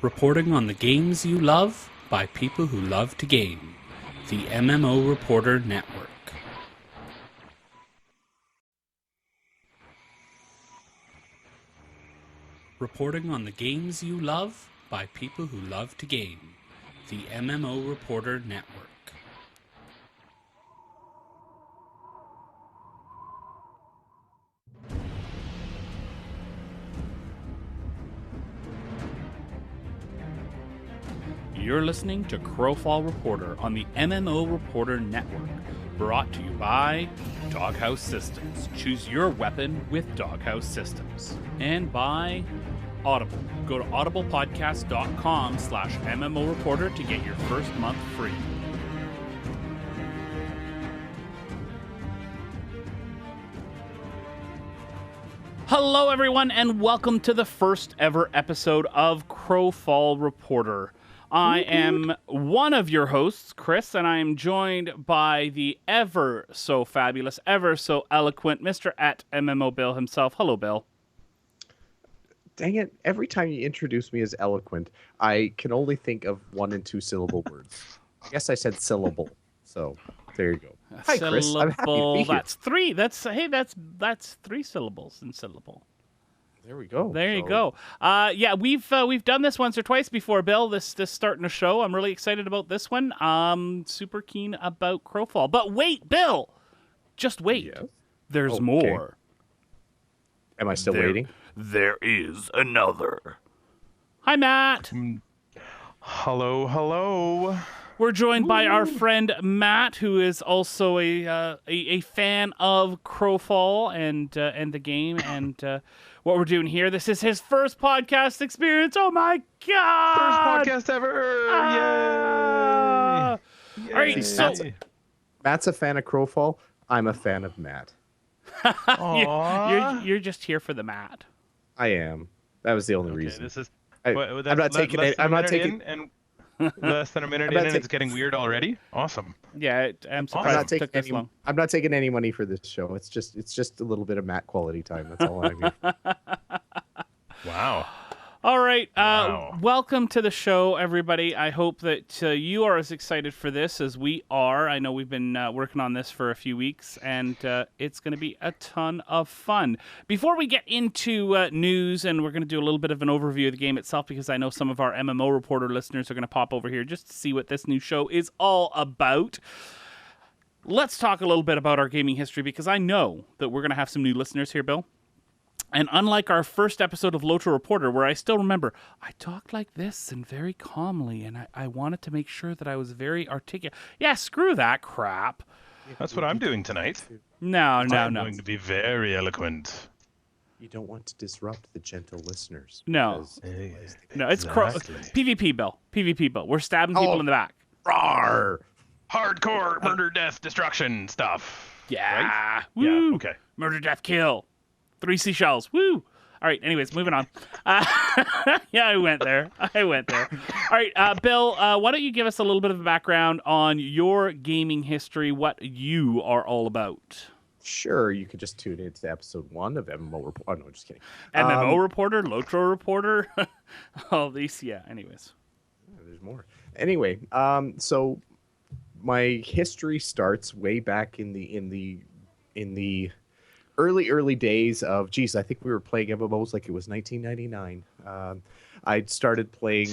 Reporting on the games you love by people who love to game. The MMO Reporter Network. Reporting on the games you love by people who love to game. The MMO Reporter Network. You're listening to Crowfall Reporter on the MMO Reporter Network, brought to you by Doghouse Systems. Choose your weapon with Doghouse Systems. And by Audible. Go to audiblepodcast.com/MMO Reporter to get your first month free. Hello everyone, and welcome to the first ever episode of Crowfall Reporter. I am one of your hosts, Chris, and I am joined by the ever so fabulous, ever so eloquent Mr. at MMO Bill himself. Hello, Bill. Dang it, every time you introduce me as eloquent, I can only think of 1 and 2 syllable words. I guess I said syllable, so there you go. Hi, Chris. I'm happy to be here. That's 3. That's 3 syllables in syllable. There we go. There you go. Yeah, we've done this once or twice before, Bill. This starting a show. I'm really excited about this one. Super keen about Crowfall. But wait, Bill, just wait. Yes? There's more. Am I still waiting? There is another. Hi, Matt. Hello, hello. We're joined by our friend Matt, who is also a fan of Crowfall and the game and what we're doing here. This is his first podcast experience. Oh my god! First podcast ever! Yay! All right, so Matt's a fan of Crowfall. I'm a fan of Matt. you're just here for the Matt. I am. That was the only reason. This is. I'm not taking it. I'm not taking. Less than a minute in, and it's getting weird already. Awesome. Yeah, I'm surprised it took this long. I'm not taking any money for this show. It's just a little bit of Matt quality time. That's all I'm here for. Wow. All right. Wow. Welcome to the show, everybody. I hope that you are as excited for this as we are. I know we've been working on this for a few weeks, and it's going to be a ton of fun. Before we get into news, and we're going to do a little bit of an overview of the game itself, because I know some of our MMO Reporter listeners are going to pop over here just to see what this new show is all about. Let's talk a little bit about our gaming history, because I know that we're going to have some new listeners here, Bill. And unlike our first episode of Loto Reporter, where I still remember, I talked like this and very calmly, and I wanted to make sure that I was very articulate. Yeah, screw that crap. That's what I'm doing tonight. No. I'm going to be very eloquent. You don't want to disrupt the gentle listeners. No. It's PvP, Bill. PvP, Bill. We're stabbing people in the back. Rawr! Hardcore murder, death, destruction stuff. Yeah. Right? Woo. Yeah, okay. Murder, death, kill. 3 seashells. Woo! All right, anyways, moving on. Yeah, I went there. All right, Bill, why don't you give us a little bit of a background on your gaming history, what you are all about? Sure, you could just tune into episode 1 of MMO Reporter. Oh, no, just kidding. MMO Reporter, Lotro Reporter, all these, yeah, anyways. There's more. Anyway, so my history starts way back in the early days of, I think we were playing MMOs like it was 1999. I started playing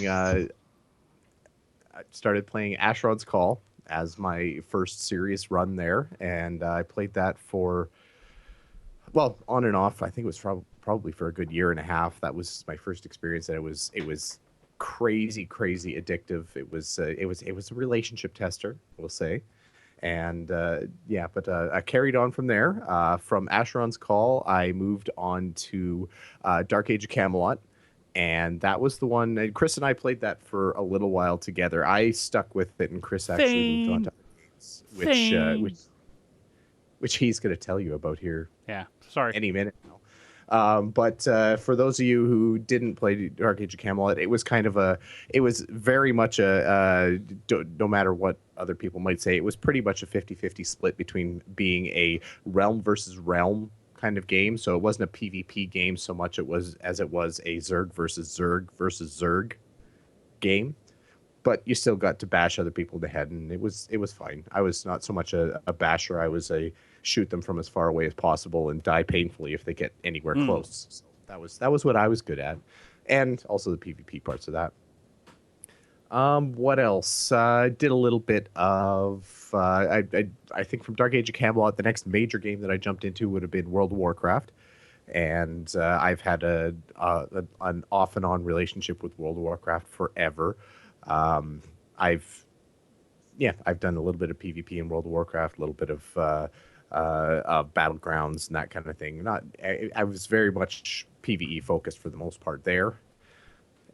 Asheron's Call as my first serious run there, and I played that for, well, on and off. I think it was probably for a good year and a half. That was my first experience, and it was crazy addictive. It was a relationship tester, we'll say. And I carried on from there. From Asheron's Call, I moved on to Dark Age of Camelot, and that was the one. And Chris and I played that for a little while together. I stuck with it, and Chris actually moved on to other games, which he's going to tell you about here. Yeah, sorry. Any minute now. But for those of you who didn't play Dark Age of Camelot, it was very much no matter what other people might say, it was pretty much a 50-50 split between being a realm versus realm kind of game. So it wasn't a PvP game so much as it was a Zerg versus Zerg versus Zerg game, but you still got to bash other people in the head, and it was fine. I was not so much a basher. I was a shoot them from as far away as possible and die painfully if they get anywhere close. So that was what I was good at, and also the PvP parts of that. What else? I did a little bit of I think from Dark Age of Camelot, the next major game that I jumped into would have been World of Warcraft, and I've had an off and on relationship with World of Warcraft forever. I've done a little bit of PvP in World of Warcraft, a little bit of battlegrounds and that kind of thing. I was very much PvE focused for the most part there.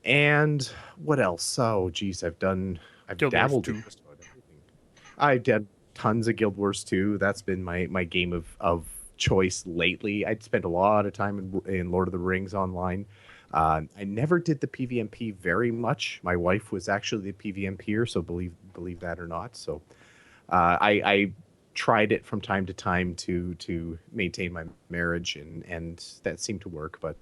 And what else? Oh, geez, I've dabbled in just about everything. I've done tons of Guild Wars 2. That's been my game of choice lately. I'd spent a lot of time in Lord of the Rings online. I never did the PvMP very much. My wife was actually the PvMPer, so believe that or not. So I tried it from time to time to maintain my marriage, and that seemed to work. But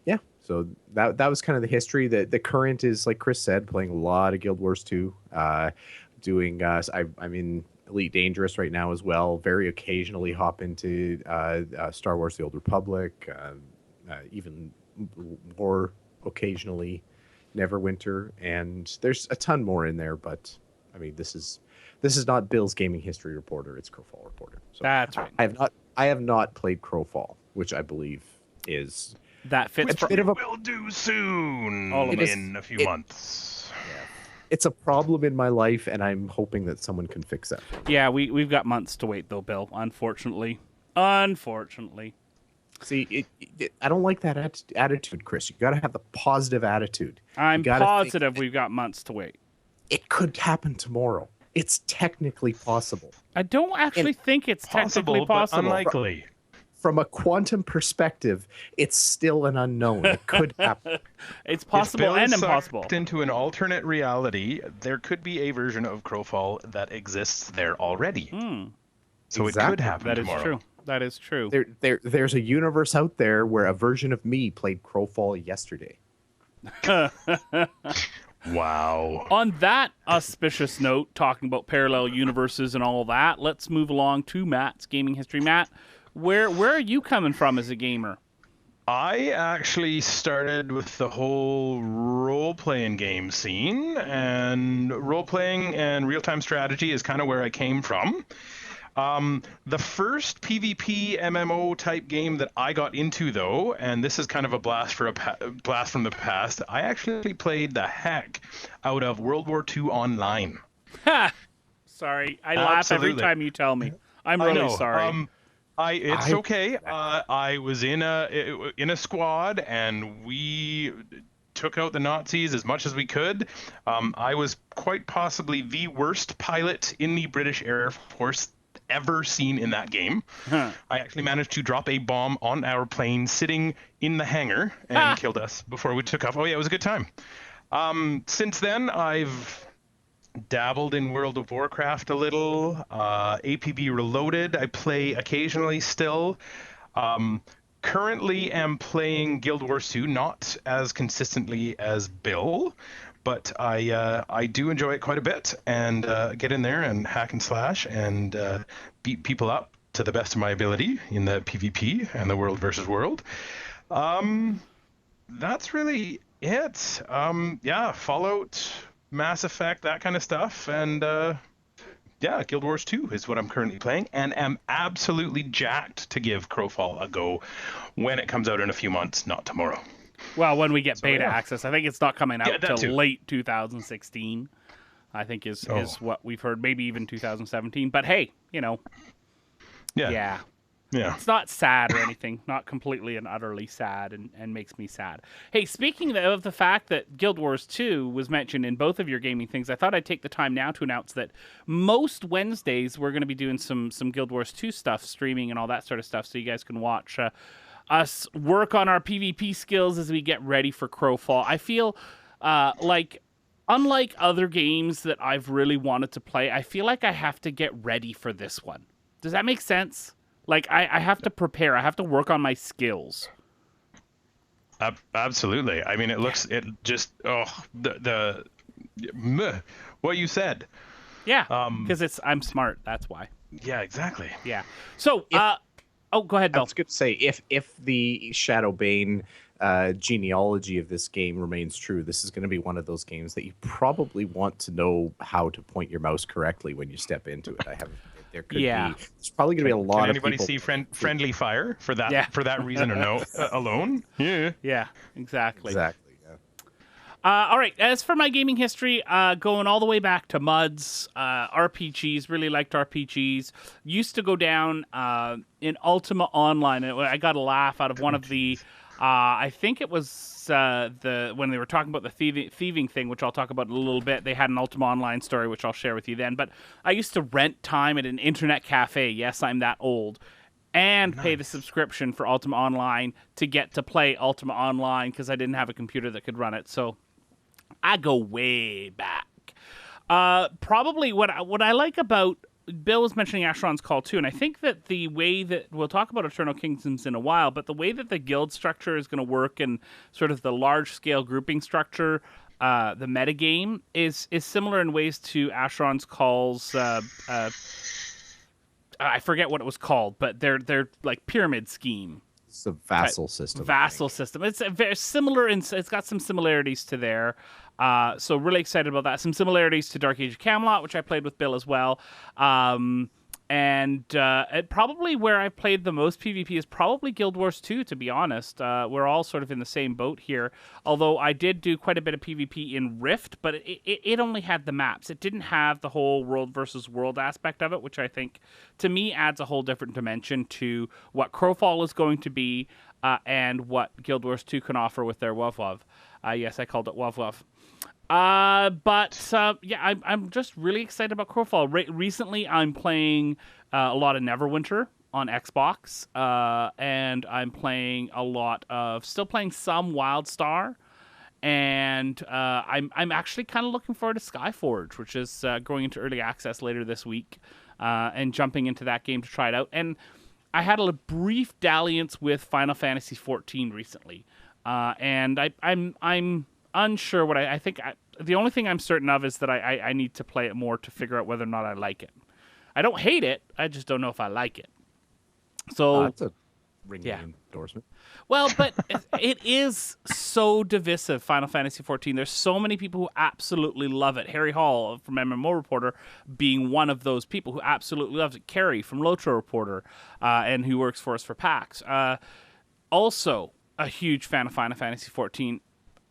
yeah. So that was kind of the history. The current is, like Chris said, playing a lot of Guild Wars 2. I'm in Elite Dangerous right now as well. Very occasionally hop into Star Wars: The Old Republic, even more occasionally Neverwinter, and there's a ton more in there. But I mean, this is not Bill's Gaming History Reporter. It's Crowfall Reporter. So That's right. I have not played Crowfall, which I believe is. That fits. Which we will do soon in a few months. Yeah. It's a problem in my life, and I'm hoping that someone can fix that. Yeah, we've got months to wait, though, Bill. Unfortunately. See, I don't like that attitude, Chris. You got to have the positive attitude. I'm positive we've got months to wait. It could happen tomorrow. It's technically possible. I don't actually think it's technically possible. But unlikely. From a quantum perspective, it's still an unknown. It could happen. It's possible and impossible. Sucked into an alternate reality, there could be a version of Crowfall that exists there already. So exactly. It could happen tomorrow. That is true. There's a universe out there where a version of me played Crowfall yesterday. Wow. On that auspicious note, talking about parallel universes and all that, let's move along to Matt's gaming history. Matt, where are you coming from as a gamer? I actually started with the whole role-playing game scene, and role-playing and real-time strategy is kind of where I came from. The first PvP MMO type game that I got into, though, and this is kind of a blast from the past, I actually played the heck out of World War II Online. Ha! Sorry, I laugh every time you tell me. I'm really sorry. It's okay. I was in a squad, and we took out the Nazis as much as we could. I was quite possibly the worst pilot in the British Air Force ever seen in that game. I actually managed to drop a bomb on our plane sitting in the hangar and killed us before we took off. Oh yeah, it was a good time. Since then, I've dabbled in World of Warcraft a little. APB Reloaded, I play occasionally still. Currently am playing Guild Wars 2, not as consistently as Bill, but I do enjoy it quite a bit, and get in there and hack and slash and beat people up to the best of my ability in the PvP and the world versus world. That's really it. Fallout, Mass Effect, that kind of stuff, and Guild Wars 2 is what I'm currently playing, and am absolutely jacked to give Crowfall a go when it comes out in a few months, not tomorrow. Well, when we get beta access, I think it's not coming out till late 2016. I think is what we've heard, maybe even 2017. But hey, yeah. It's not sad or anything, not completely and utterly sad, and makes me sad. Hey, speaking of the fact that Guild Wars 2 was mentioned in both of your gaming things, I thought I'd take the time now to announce that most Wednesdays we're going to be doing some Guild Wars 2 stuff, streaming and all that sort of stuff, so you guys can watch us work on our PvP skills as we get ready for Crowfall. I feel like, unlike other games that I've really wanted to play, I feel like I have to get ready for this one. Does that make sense? Like, I have to prepare. I have to work on my skills. Absolutely. I mean, it looks, it just, meh, what you said. Yeah, because I'm smart. That's why. Yeah, exactly. Yeah. So, If- go ahead, I Bill. was going to say, if the Shadowbane genealogy of this game remains true, this is going to be one of those games that you probably want to know how to point your mouse correctly when you step into it. There could be. There's probably going to be a lot Can of anybody people. see friendly fire for that Yeah. for that reason or no alone? Yeah. Yeah, exactly. Exactly. Yeah. All right. As for my gaming history, going all the way back to MUDs, RPGs, really liked RPGs. Used to go down in Ultima Online. And I got a laugh out of one of the, I think it was when they were talking about the thieving thing, which I'll talk about in a little bit. They had an Ultima Online story, which I'll share with you then. But I used to rent time at an internet cafe. Yes, I'm that old. And pay the subscription for Ultima Online to get to play Ultima Online because I didn't have a computer that could run it. So I go way back. Probably what I like about Bill was mentioning Asheron's Call too, and I think that the way that we'll talk about Eternal Kingdoms in a while, but the way that the guild structure is going to work and sort of the large scale grouping structure, the metagame is similar in ways to Asheron's Call's. I forget what it was called, but they're like pyramid scheme. It's a vassal system. Vassal system. It's very similar, it's got some similarities to there. So really excited about that. Some similarities to Dark Age of Camelot, which I played with Bill as well. And probably where I played the most PvP is probably Guild Wars 2, to be honest. We're all sort of in the same boat here. Although I did do quite a bit of PvP in Rift, but it only had the maps. It didn't have the whole world versus world aspect of it, which I think, to me, adds a whole different dimension to what Crowfall is going to be and what Guild Wars 2 can offer with their WoW. Yes, I called it WoW. I'm just really excited about Crowfall. Recently, I'm playing a lot of Neverwinter on Xbox, and I'm playing still playing some WildStar, and I'm actually kind of looking forward to Skyforge, which is going into early access later this week, and jumping into that game to try it out. And I had a brief dalliance with Final Fantasy XIV recently, and I'm unsure what I think. The only thing I'm certain of is that I need to play it more to figure out whether or not I like it. I don't hate it. I just don't know if I like it. So That's a ringing endorsement. Well, but it is so divisive, Final Fantasy XIV. There's so many people who absolutely love it. Harry Hall from MMO Reporter being one of those people who absolutely loves it. Carrie from Lotro Reporter, and who works for us for PAX. Also a huge fan of Final Fantasy XIV.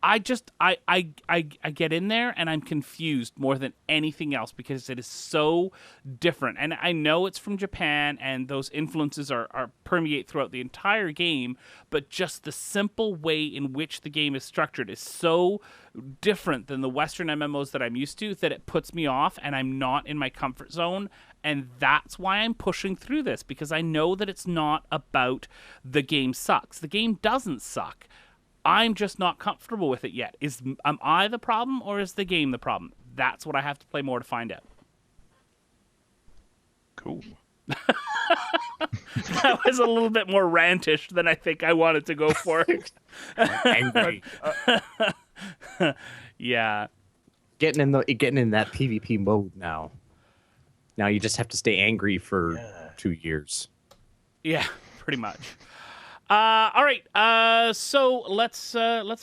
I get in there and I'm confused more than anything else because it is so different. And I know it's from Japan and those influences are permeate throughout the entire game, but just the simple way in which the game is structured is so different than the Western MMOs that I'm used to that it puts me off and I'm not in my comfort zone. And that's why I'm pushing through this, because I know that it's not about the game sucks. The game doesn't suck. I'm just not comfortable with it yet. Am I the problem or is the game the problem? That's what I have to play more to find out. Cool. That was a little bit more rantish than I think I wanted to go for. Angry. Yeah. Getting in that PvP mode now. Now you just have to stay angry for 2 years. Yeah, pretty much. All right, so let's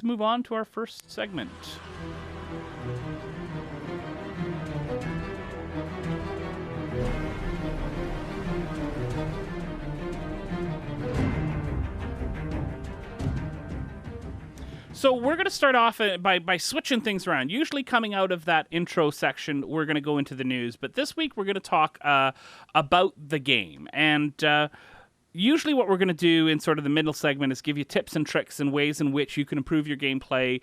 move on to our first segment. So we're going to start off by switching things around. Usually coming out of that intro section, we're going to go into the news. But this week we're going to talk about the game. And usually what we're going to do in sort of the middle segment is give you tips and tricks and ways in which you can improve your gameplay,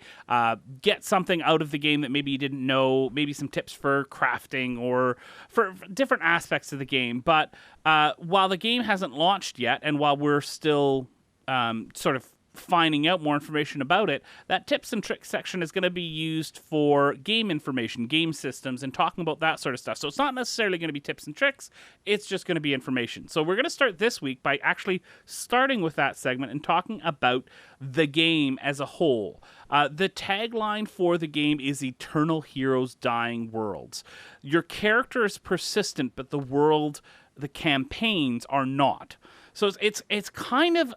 get something out of the game that maybe you didn't know, maybe some tips for crafting or for different aspects of the game. But while the game hasn't launched yet, and while we're still sort of finding out more information about it, that tips and tricks section is going to be used for game information, game systems, and talking about that sort of stuff. So it's not necessarily going to be tips and tricks, it's just going to be information. So we're going to start this week by actually starting with that segment and talking about the game as a whole. The tagline for the game is Eternal Heroes Dying Worlds. Your character is persistent, but the world, the campaigns are not. So it's kind of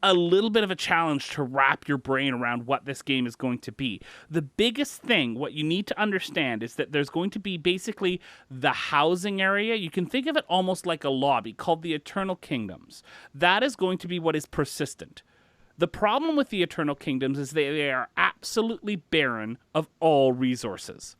a little bit of a challenge to wrap your brain around what this game is going to be. The biggest thing, what you need to understand, is that there's going to be basically the housing area. You can think of it almost like a lobby called the Eternal Kingdoms. That is going to be what is persistent. The problem with the Eternal Kingdoms is they are absolutely barren of all resources.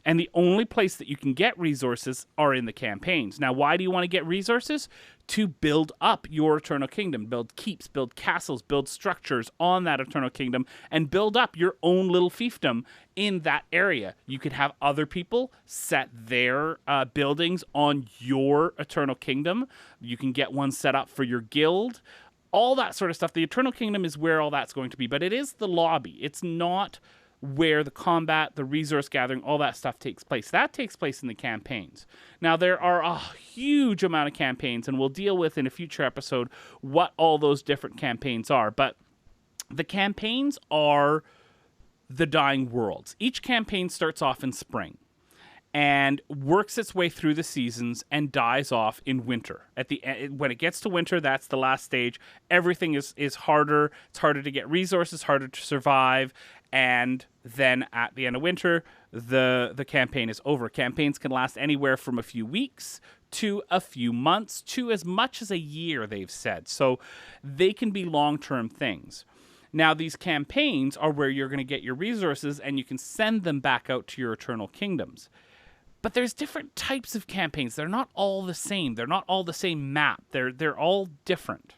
And the only place that you can get resources are in the campaigns. Now, why do you want to get resources? To build up your Eternal Kingdom. Build keeps, build castles, build structures on that Eternal Kingdom, and build up your own little fiefdom in that area. You could have other people set their buildings on your Eternal Kingdom. You can get one set up for your guild. All that sort of stuff. The Eternal Kingdom is where all that's going to be, but it is the lobby. It's not where the combat, the resource gathering, all that stuff takes place. That takes place in the campaigns. Now, there are a huge amount of campaigns, and we'll deal with in a future episode what all those different campaigns are. But the campaigns are the Dying Worlds. Each campaign starts off in spring and works its way through the seasons and dies off in winter. At the end, when it gets to winter, that's the last stage. Everything is harder. It's harder to get resources, harder to survive. And then at the end of winter, the campaign is over. Campaigns can last anywhere from a few weeks to a few months to as much as a year, they've said. So they can be long-term things. Now, these campaigns are where you're going to get your resources and you can send them back out to your Eternal Kingdoms. But there's different types of campaigns. They're not all the same. They're not all the same map. They're all different.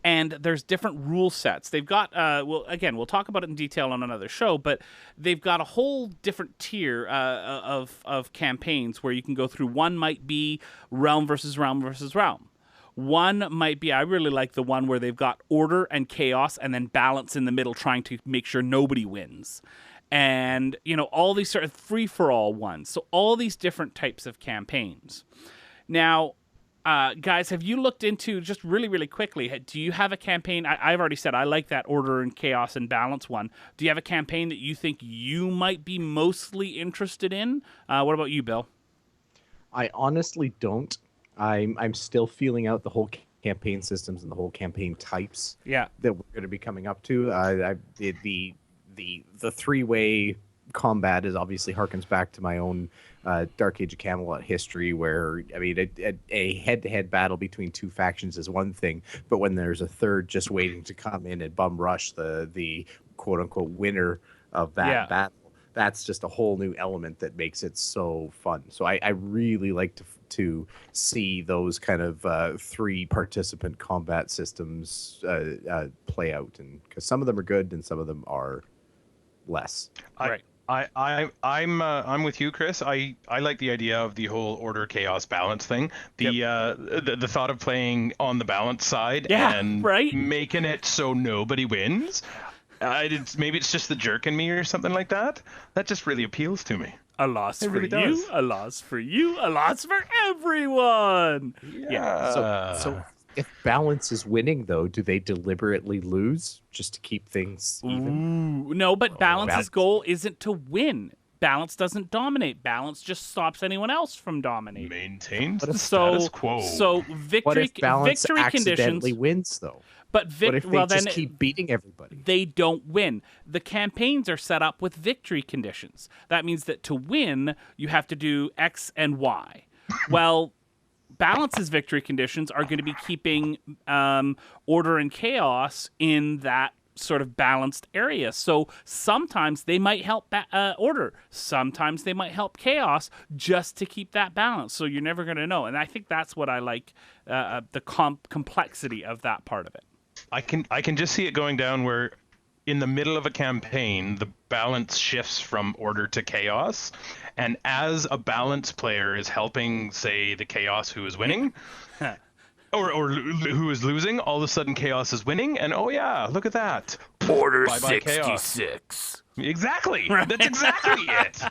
And there's different rule sets. They've got, we'll talk about it in detail on another show, but they've got a whole different tier of campaigns where you can go through. One might be realm versus realm versus realm. One might be, I really like the one where they've got order and chaos and then balance in the middle, trying to make sure nobody wins. And, all these sort of free-for-all ones. So all these different types of campaigns. Now, guys, have you looked into, just really, really quickly, do you have a campaign? I've already said I like that order and chaos and balance one. Do you have a campaign that you think you might be mostly interested in? What about you, Bill? I honestly don't. I'm still feeling out the whole campaign systems and the whole campaign types that we're going to be coming up to. The three-way combat is obviously harkens back to my own Dark Age of Camelot history, where a head-to-head battle between two factions is one thing, but when there's a third just waiting to come in and bum rush the quote-unquote winner of that battle, that's just a whole new element that makes it so fun. So I really like to see those kind of three participant combat systems play out, and because some of them are good and some of them are less. Right. I'm with you, Chris. I like the idea of the whole order chaos balance thing. The thought of playing on the balance side and making it so nobody wins. Maybe it's just the jerk in me or something like that. That just really appeals to me. A loss for you, a loss for you, a loss for everyone. Yeah. So if balance is winning, though, do they deliberately lose just to keep things even? Ooh, no, but balance's goal isn't to win. Balance doesn't dominate. Balance just stops anyone else from dominating. Maintains the status quo. So victory, what if balance victory accidentally conditions wins, though? But what if they just keep beating everybody? They don't win. The campaigns are set up with victory conditions. That means that to win, you have to do X and Y. Well, Balance's victory conditions are going to be keeping order and chaos in that sort of balanced area. So sometimes they might help order. Sometimes they might help chaos just to keep that balance. So you're never going to know. And I think that's what I like, the complexity of that part of it. I can just see it going down where in the middle of a campaign, the balance shifts from order to chaos. And as a balance player is helping, say, the chaos who is winning, or who is losing, all of a sudden chaos is winning, and oh yeah, look at that. Order Bye-bye, chaos. 66. Exactly. That's exactly it.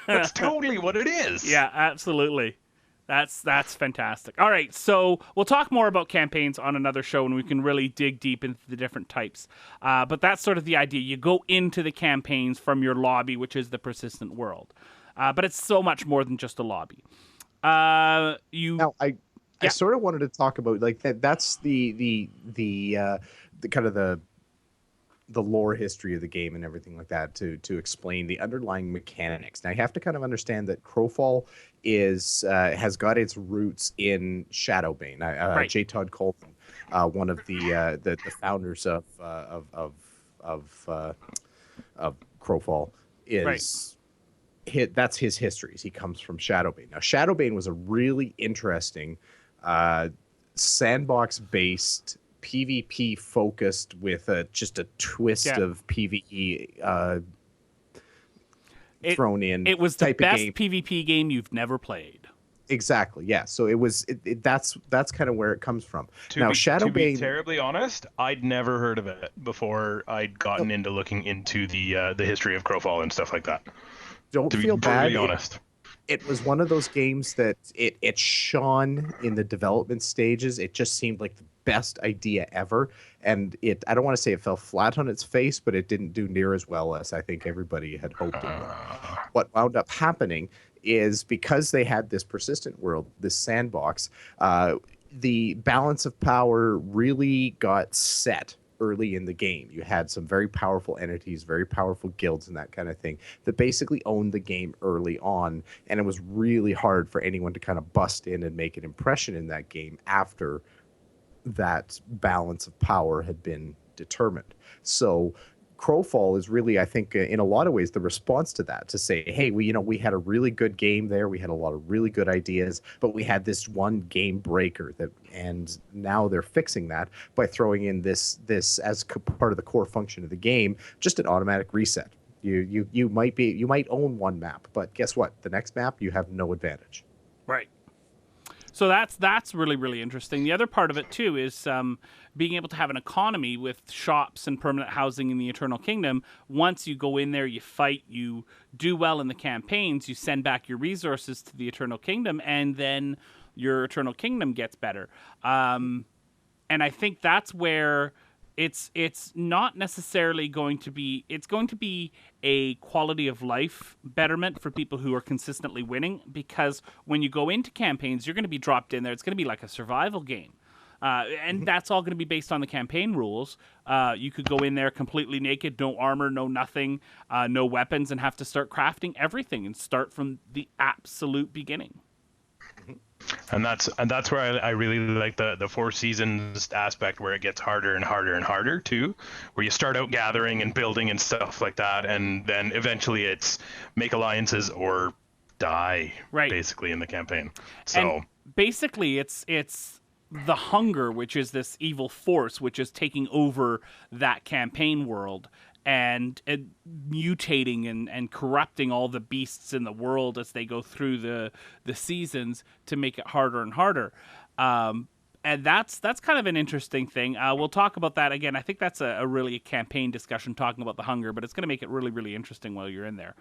That's totally what it is. Yeah, absolutely. That's fantastic. All right, so we'll talk more about campaigns on another show, and we can really dig deep into the different types. But that's sort of the idea. You go into the campaigns from your lobby, which is the persistent world. But it's so much more than just a lobby. Now, I sort of wanted to talk about like that. That's the kind of the lore history of the game and everything like that to explain the underlying mechanics. Now you have to kind of understand that Crowfall has got its roots in Shadowbane. Right. J. Todd Coulton, one of the founders of Crowfall, is that's his histories. He comes from Shadowbane. Now Shadowbane was a really interesting sandbox-based PvP focused with just a twist of PvE thrown in. It was the best PvP game you've never played. Exactly. Yeah. So it was. That's kind of where it comes from. Shadowbane. To be terribly honest, I'd never heard of it before I'd gotten into looking into the history of Crowfall and stuff like that. Don't feel bad. To be honest. It was one of those games that it shone in the development stages. It just seemed like the best idea ever, and I don't want to say it fell flat on its face, but it didn't do near as well as I think everybody had hoped it would. What wound up happening is because they had this persistent world, this sandbox, the balance of power really got set early in the game. You had some very powerful entities, very powerful guilds and that kind of thing that basically owned the game early on, and it was really hard for anyone to kind of bust in and make an impression in that game after that balance of power had been determined. So Crowfall is really, I think, in a lot of ways, the response to that, to say, hey, we had a really good game there. We had a lot of really good ideas, but we had this one game breaker and now they're fixing that by throwing in this as part of the core function of the game, just an automatic reset. You might own one map, but guess what? The next map, you have no advantage. Right. So that's really, really interesting. The other part of it, too, is being able to have an economy with shops and permanent housing in the Eternal Kingdom. Once you go in there, you fight, you do well in the campaigns, you send back your resources to the Eternal Kingdom, and then your Eternal Kingdom gets better. And I think that's where it's not necessarily going to be... It's going to be a quality of life betterment for people who are consistently winning, because when you go into campaigns, you're going to be dropped in there. It's going to be like a survival game. And that's all going to be based on the campaign rules. You could go in there completely naked, no armor, no nothing, no weapons, and have to start crafting everything and start from the absolute beginning. And that's where I really like the Four Seasons aspect, where it gets harder and harder and harder too, where you start out gathering and building and stuff like that, and then eventually it's make alliances or die, basically, in the campaign. So and basically it's the hunger, which is this evil force which is taking over that campaign world and mutating and corrupting all the beasts in the world as they go through the seasons to make it harder and harder. And that's kind of an interesting thing. We'll talk about that again. I think that's a really campaign discussion, talking about the hunger, but it's going to make it really, really interesting while you're in there.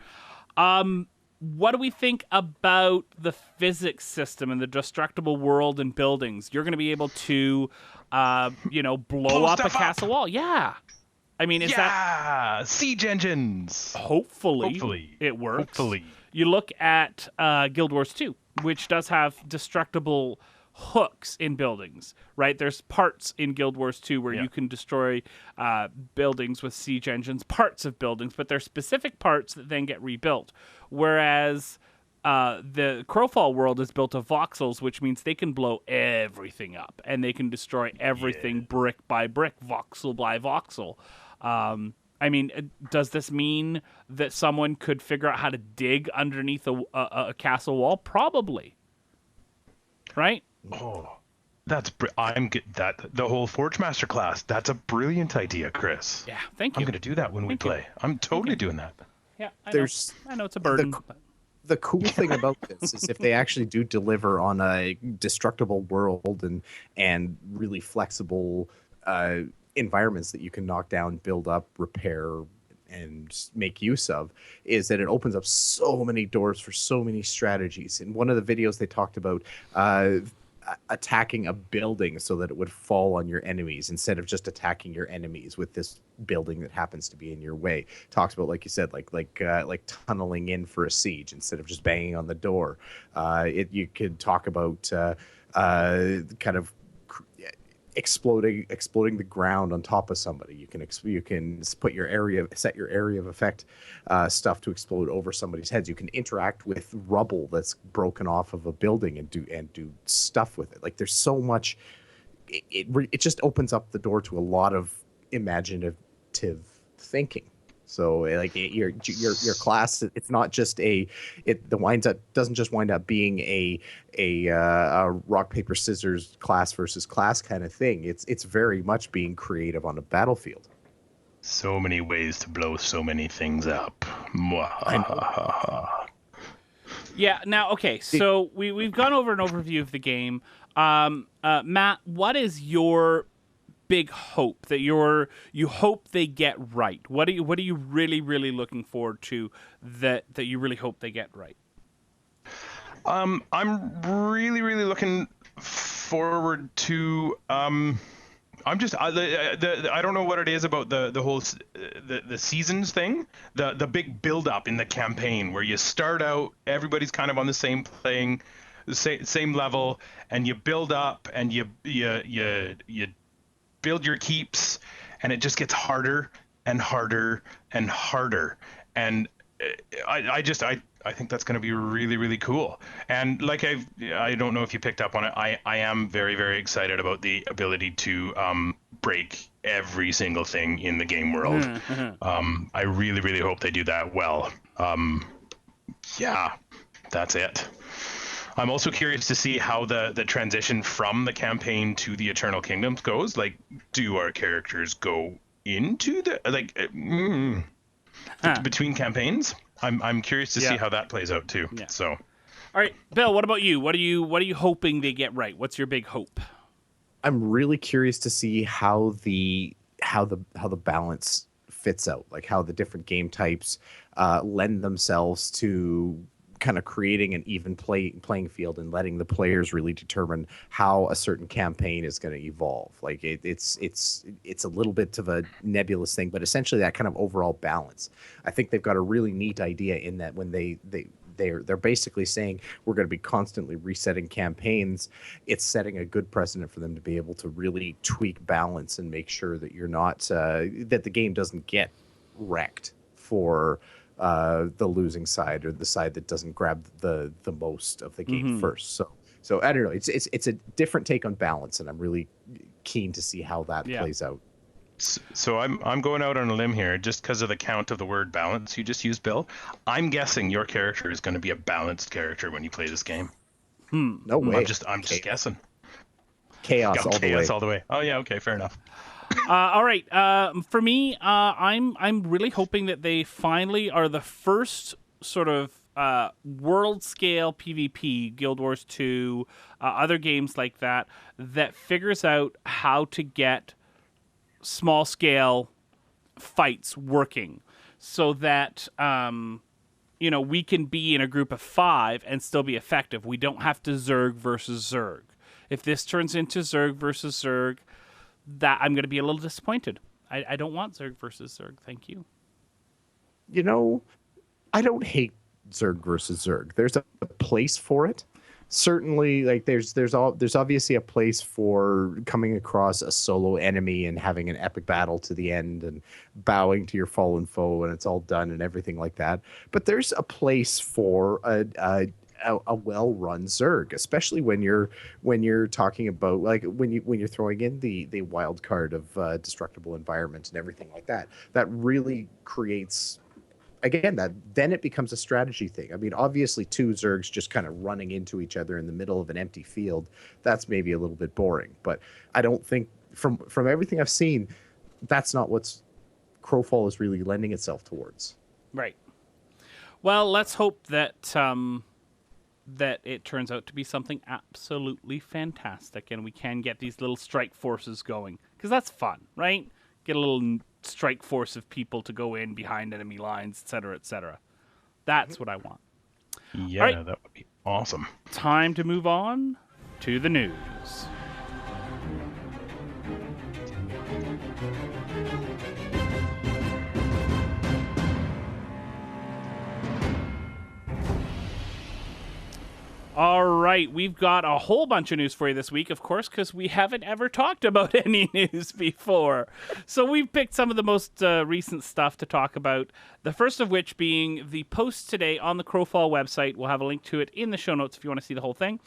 What do we think about the physics system and the destructible world and buildings? You're going to be able to, blow up a castle wall. Yeah. I mean, is that siege engines? Hopefully it works. Hopefully. You look at Guild Wars 2, which does have destructible hooks in buildings, right? There's parts in Guild Wars 2 where you can destroy buildings with siege engines, parts of buildings, but there's specific parts that then get rebuilt. Whereas the Crowfall world is built of voxels, which means they can blow everything up and they can destroy everything brick by brick, voxel by voxel. I mean, does this mean that someone could figure out how to dig underneath a castle wall? Probably. Right? Oh, that's that the whole Forge Master class. That's a brilliant idea, Chris. Yeah, thank you. I'm going to do that when we play. I'm totally doing that. Yeah, I know it's a burden. the cool thing about this is if they actually do deliver on a destructible world and really flexible environments that you can knock down, build up, repair, and make use of, is that it opens up so many doors for so many strategies. In one of the videos, they talked about attacking a building so that it would fall on your enemies instead of just attacking your enemies with this building that happens to be in your way. Talks about, like you said, like tunneling in for a siege instead of just banging on the door. You could talk about kind of exploding the ground on top of somebody. You can put your set your area of effect stuff to explode over somebody's heads. You can interact with rubble that's broken off of a building and do stuff with it. Like, there's so much. It just opens up the door to a lot of imaginative thinking. So, like, your class, it's not just doesn't just wind up being a rock paper scissors class versus class kind of thing. It's very much being creative on a battlefield. So many ways to blow so many things up. Yeah. Now, okay. So we've gone over an overview of the game. Matt, what is your big hope that you hope they get right? What are you really, really looking forward to that you really hope they get right? I'm really, really looking forward to. I don't know what it is about the whole the seasons thing, the big build up in the campaign where you start out, everybody's kind of on the same level, and you build up and you build your keeps, and it just gets harder and harder and harder. And I think that's going to be really, really cool. And like I don't know if you picked up on it, I am very, very excited about the ability to break every single thing in the game world. I really, really hope they do that well. Yeah, that's it. I'm also curious to see how the transition from the campaign to the Eternal Kingdoms goes. Like, do our characters go into the between campaigns? I'm curious to see how that plays out too. Yeah. So, all right, Bill, what about you? What are you hoping they get right? What's your big hope? I'm really curious to see how the balance fits out, like how the different game types lend themselves to kind of creating an even playing field and letting the players really determine how a certain campaign is going to evolve. Like, it's a little bit of a nebulous thing, but essentially that kind of overall balance. I think they've got a really neat idea in that when they're basically saying we're going to be constantly resetting campaigns. It's setting a good precedent for them to be able to really tweak balance and make sure that you're not that the game doesn't get wrecked for the losing side or the side that doesn't grab the most of the game first. So I don't know. It's a different take on balance, and I'm really keen to see how that plays out. So I'm going out on a limb here just because of the count of the word balance you just used, Bill. I'm guessing your character is going to be a balanced character when you play this game. No way. I'm just guessing. Chaos all the way. Oh yeah, okay, fair enough. All right. For me, I'm really hoping that they finally are the first sort of world scale PvP, Guild Wars 2, other games like that figures out how to get small scale fights working, so that we can be in a group of 5 and still be effective. We don't have to Zerg versus Zerg. If this turns into Zerg versus Zerg, that I'm going to be a little disappointed. I don't want Zerg versus Zerg. Thank you. I don't hate Zerg versus Zerg. There's a place for it. Certainly, like there's obviously a place for coming across a solo enemy and having an epic battle to the end and bowing to your fallen foe and it's all done and everything like that. But there's a place for a well-run Zerg, especially when you're talking about, like, when you're throwing in the wild card of destructible environment and everything like that. That really creates, again, then it becomes a strategy thing. I mean, obviously 2 Zergs just kind of running into each other in the middle of an empty field, that's maybe a little bit boring. But I don't think, from everything I've seen, that's not what's Crowfall is really lending itself towards. Right. Well, let's hope that that it turns out to be something absolutely fantastic, and we can get these little strike forces going, because that's fun, right? Get a little strike force of people to go in behind enemy lines, etc., etc. That's what I want. Yeah, right. That would be awesome. Time to move on to the news. All right, we've got a whole bunch of news for you this week, of course, because we haven't ever talked about any news before. So we've picked some of the most recent stuff to talk about, the first of which being the post today on the Crowfall website. We'll have a link to it in the show notes if you want to see the whole thing,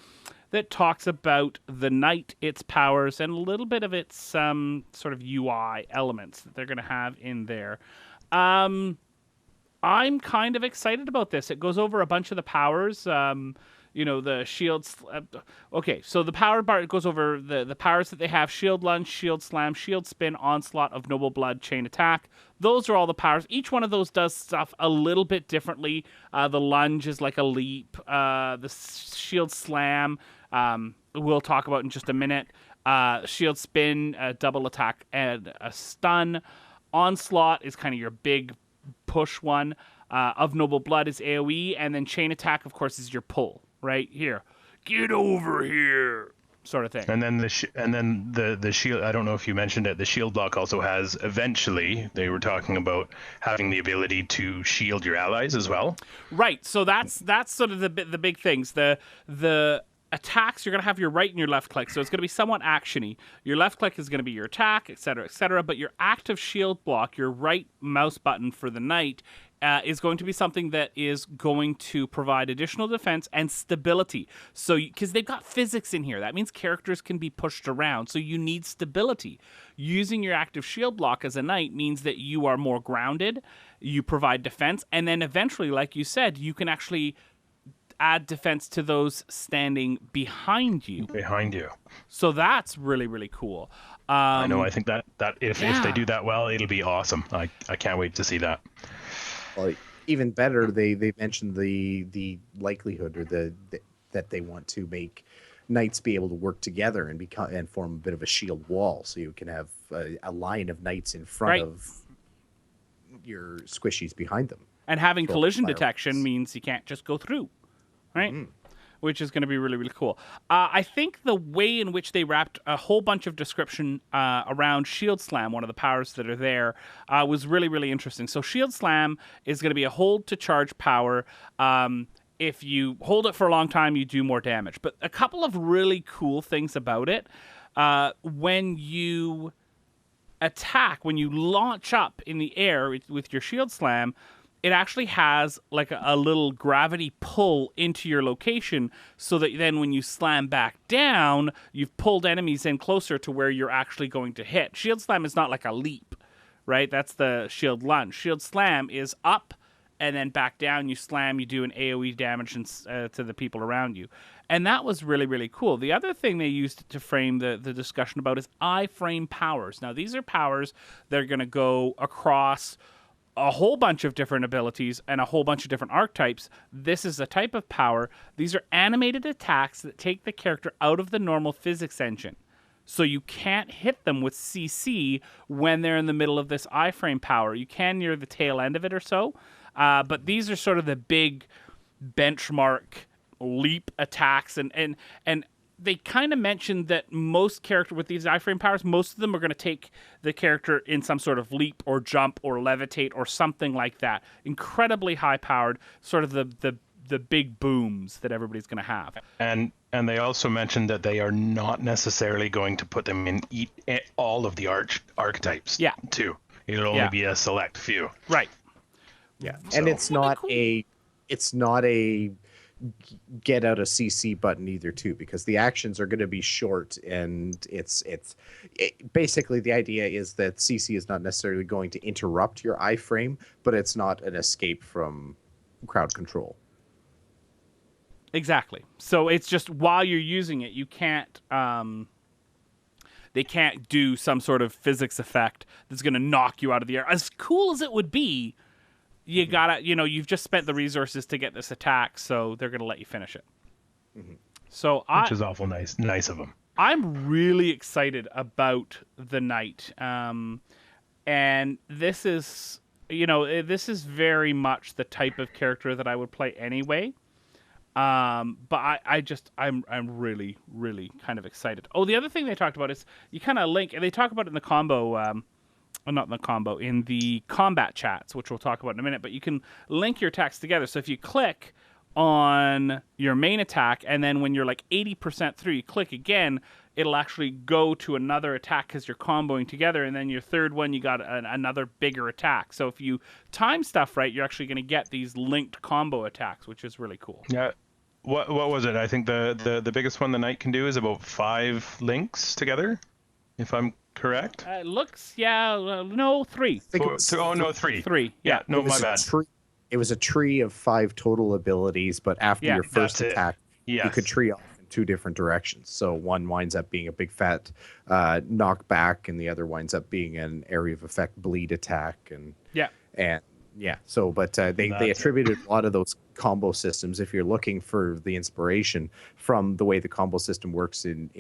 that talks about the Knight, its powers, and a little bit of its sort of UI elements that they're going to have in there. I'm kind of excited about this. It goes over a bunch of the powers. The shields. Okay, so the power bar goes over the powers that they have: shield lunge, shield slam, shield spin, onslaught of noble blood, chain attack. Those are all the powers. Each one of those does stuff a little bit differently. The lunge is like a leap. The shield slam, we'll talk about in just a minute. Shield spin, double attack, and a stun. Onslaught is kind of your big push one. Of noble blood is AoE, and then chain attack, of course, is your pull. Right here, get over here, sort of thing. And then the shield. I don't know if you mentioned it. The shield block also has. Eventually, they were talking about having the ability to shield your allies as well. Right. So that's sort of the big things. The attacks, you're going to have your right and your left click, so it's going to be somewhat actiony. Your left click is going to be your attack, etc., etc. But your active shield block, your right mouse button for the Knight, is going to be something that is going to provide additional defense and stability. So, because they've got physics in here, that means characters can be pushed around. So you need stability. Using your active shield block as a Knight means that you are more grounded. You provide defense, and then eventually, like you said, you can actually add defense to those standing behind you. So that's really, really cool. I know. I think that if they do that well, it'll be awesome. I can't wait to see that. Well, even better, they mentioned the likelihood or that they want to make knights be able to work together and form a bit of a shield wall, so you can have a line of knights in front of your squishies behind them. And having collision detection means you can't just go through, right? Which is going to be really, really cool. I think the way in which they wrapped a whole bunch of description around Shield Slam, one of the powers that are there, was really, really interesting. So Shield Slam is going to be a hold to charge power. If you hold it for a long time, you do more damage. But a couple of really cool things about it. When you attack, when you launch up in the air with your Shield Slam, it actually has like a little gravity pull into your location, so that then when you slam back down, you've pulled enemies in closer to where you're actually going to hit. Shield Slam is not like a leap, right? That's the Shield Lunge. Shield Slam is up and then back down. You slam, you do an AoE damage to the people around you. And that was really, really cool. The other thing they used to frame the discussion about is iframe powers. Now, these are powers that are going to go across a whole bunch of different abilities and a whole bunch of different archetypes. This is a type of power. These are animated attacks that take the character out of the normal physics engine. So you can't hit them with CC when they're in the middle of this iframe power. You can near the tail end of it or so. But these are sort of the big benchmark leap attacks. And they kind of mentioned that most character with these iframe powers, most of them are going to take the character in some sort of leap or jump or levitate or something like that. Incredibly high powered, sort of the big booms that everybody's going to have. And they also mentioned that they are not necessarily going to put them in all of the archetypes. Yeah. Too. It'll only be a select few. Right. Yeah. So, and it's not a get out a CC button either too, because the actions are going to be short, and basically the idea is that CC is not necessarily going to interrupt your iframe, but it's not an escape from crowd control. Exactly. So it's just while you're using it, you can't they can't do some sort of physics effect that's going to knock you out of the air. As cool as it would be, you gotta, you've just spent the resources to get this attack, so they're gonna let you finish it. Mm-hmm. So which is awful nice of them. I'm really excited about the knight, and this is, this is very much the type of character that I would play anyway. But I'm really, really kind of excited. Oh, the other thing they talked about is you kind of link, and they talk about it in the combo, not in the combo, in the combat chats, which we'll talk about in a minute, but you can link your attacks together. So if you click on your main attack, and then when you're like 80% through, you click again, it'll actually go to another attack because you're comboing together, and then your third one, you got another bigger attack. So if you time stuff right, you're actually going to get these linked combo attacks, which is really cool. Yeah. What was it? I think the biggest one the knight can do is about 5 links together, if I'm correct. Looks, no, 3. No, 3. 3, yeah. No, my bad. It was a tree of 5 total abilities, but after your first attack, you could tree off in 2 different directions. So one winds up being a big fat knockback, and the other winds up being an area of effect bleed attack. They attributed a lot of those combo systems, if you're looking for the inspiration, from the way the combo system works in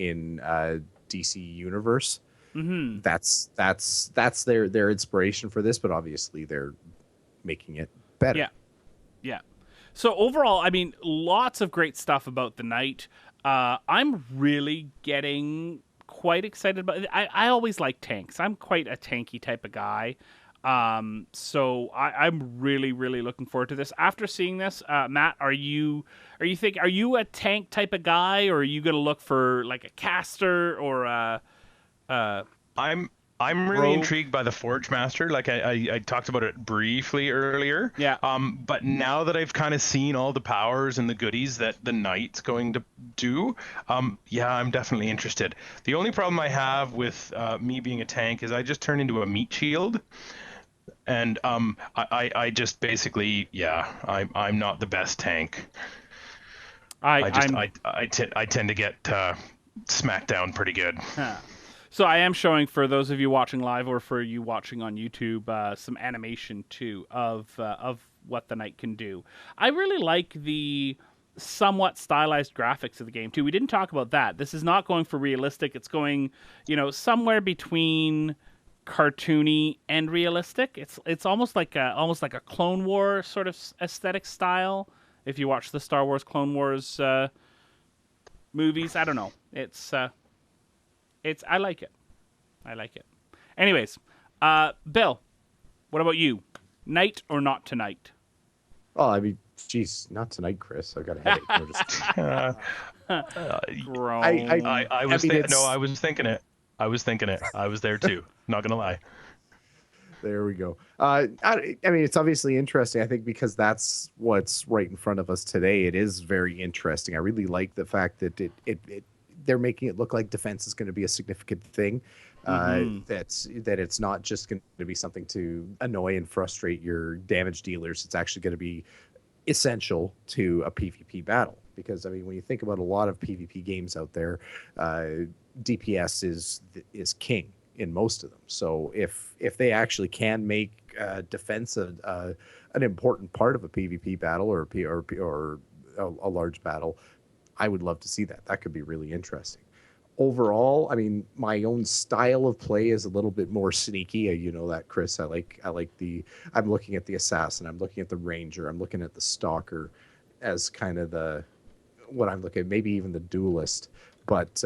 DC Universe. Mm-hmm. That's their inspiration for this, but obviously they're making it better. Yeah. So overall, I mean, lots of great stuff about the knight. I'm really getting quite excited about it. I always like tanks. I'm quite a tanky type of guy. So I'm really, really looking forward to this. After seeing this, Matt, are you a tank type of guy, or are you going to look for like a caster or I'm really intrigued by the Forge Master. Like I talked about it briefly earlier. Yeah. But now that I've kind of seen all the powers and the goodies that the knight's going to do, I'm definitely interested. The only problem I have with me being a tank is I just turn into a meat shield. And I just basically, I'm not the best tank. I tend to get smacked down pretty good. Huh. So I am showing, for those of you watching live or for you watching on YouTube, some animation too of what the knight can do. I really like the somewhat stylized graphics of the game too. We didn't talk about that. This is not going for realistic. It's going, somewhere between cartoony and realistic. It's almost like a Clone War sort of aesthetic style. If you watch the Star Wars Clone Wars movies, I don't know. I like it. Anyways, Bill, what about you? Night or not tonight? Oh, I mean, geez, not tonight, Chris. I've got a headache. I was thinking it. I was there too. Not gonna lie. There we go. I mean, it's obviously interesting. I think because that's what's right in front of us today. It is very interesting. I really like the fact that they're making it look like defense is going to be a significant thing. That it's not just going to be something to annoy and frustrate your damage dealers. It's actually going to be essential to a PvP battle. Because I mean, when you think about a lot of PvP games out there, DPS is king in most of them. So if they actually can make defense an important part of a PvP battle or a large battle, I would love to see that. That could be really interesting. Overall, I mean, my own style of play is a little bit more sneaky. You know that, Chris. I'm looking at the assassin. I'm looking at the ranger. I'm looking at the stalker as kind of what I'm looking at. Maybe even the duelist. But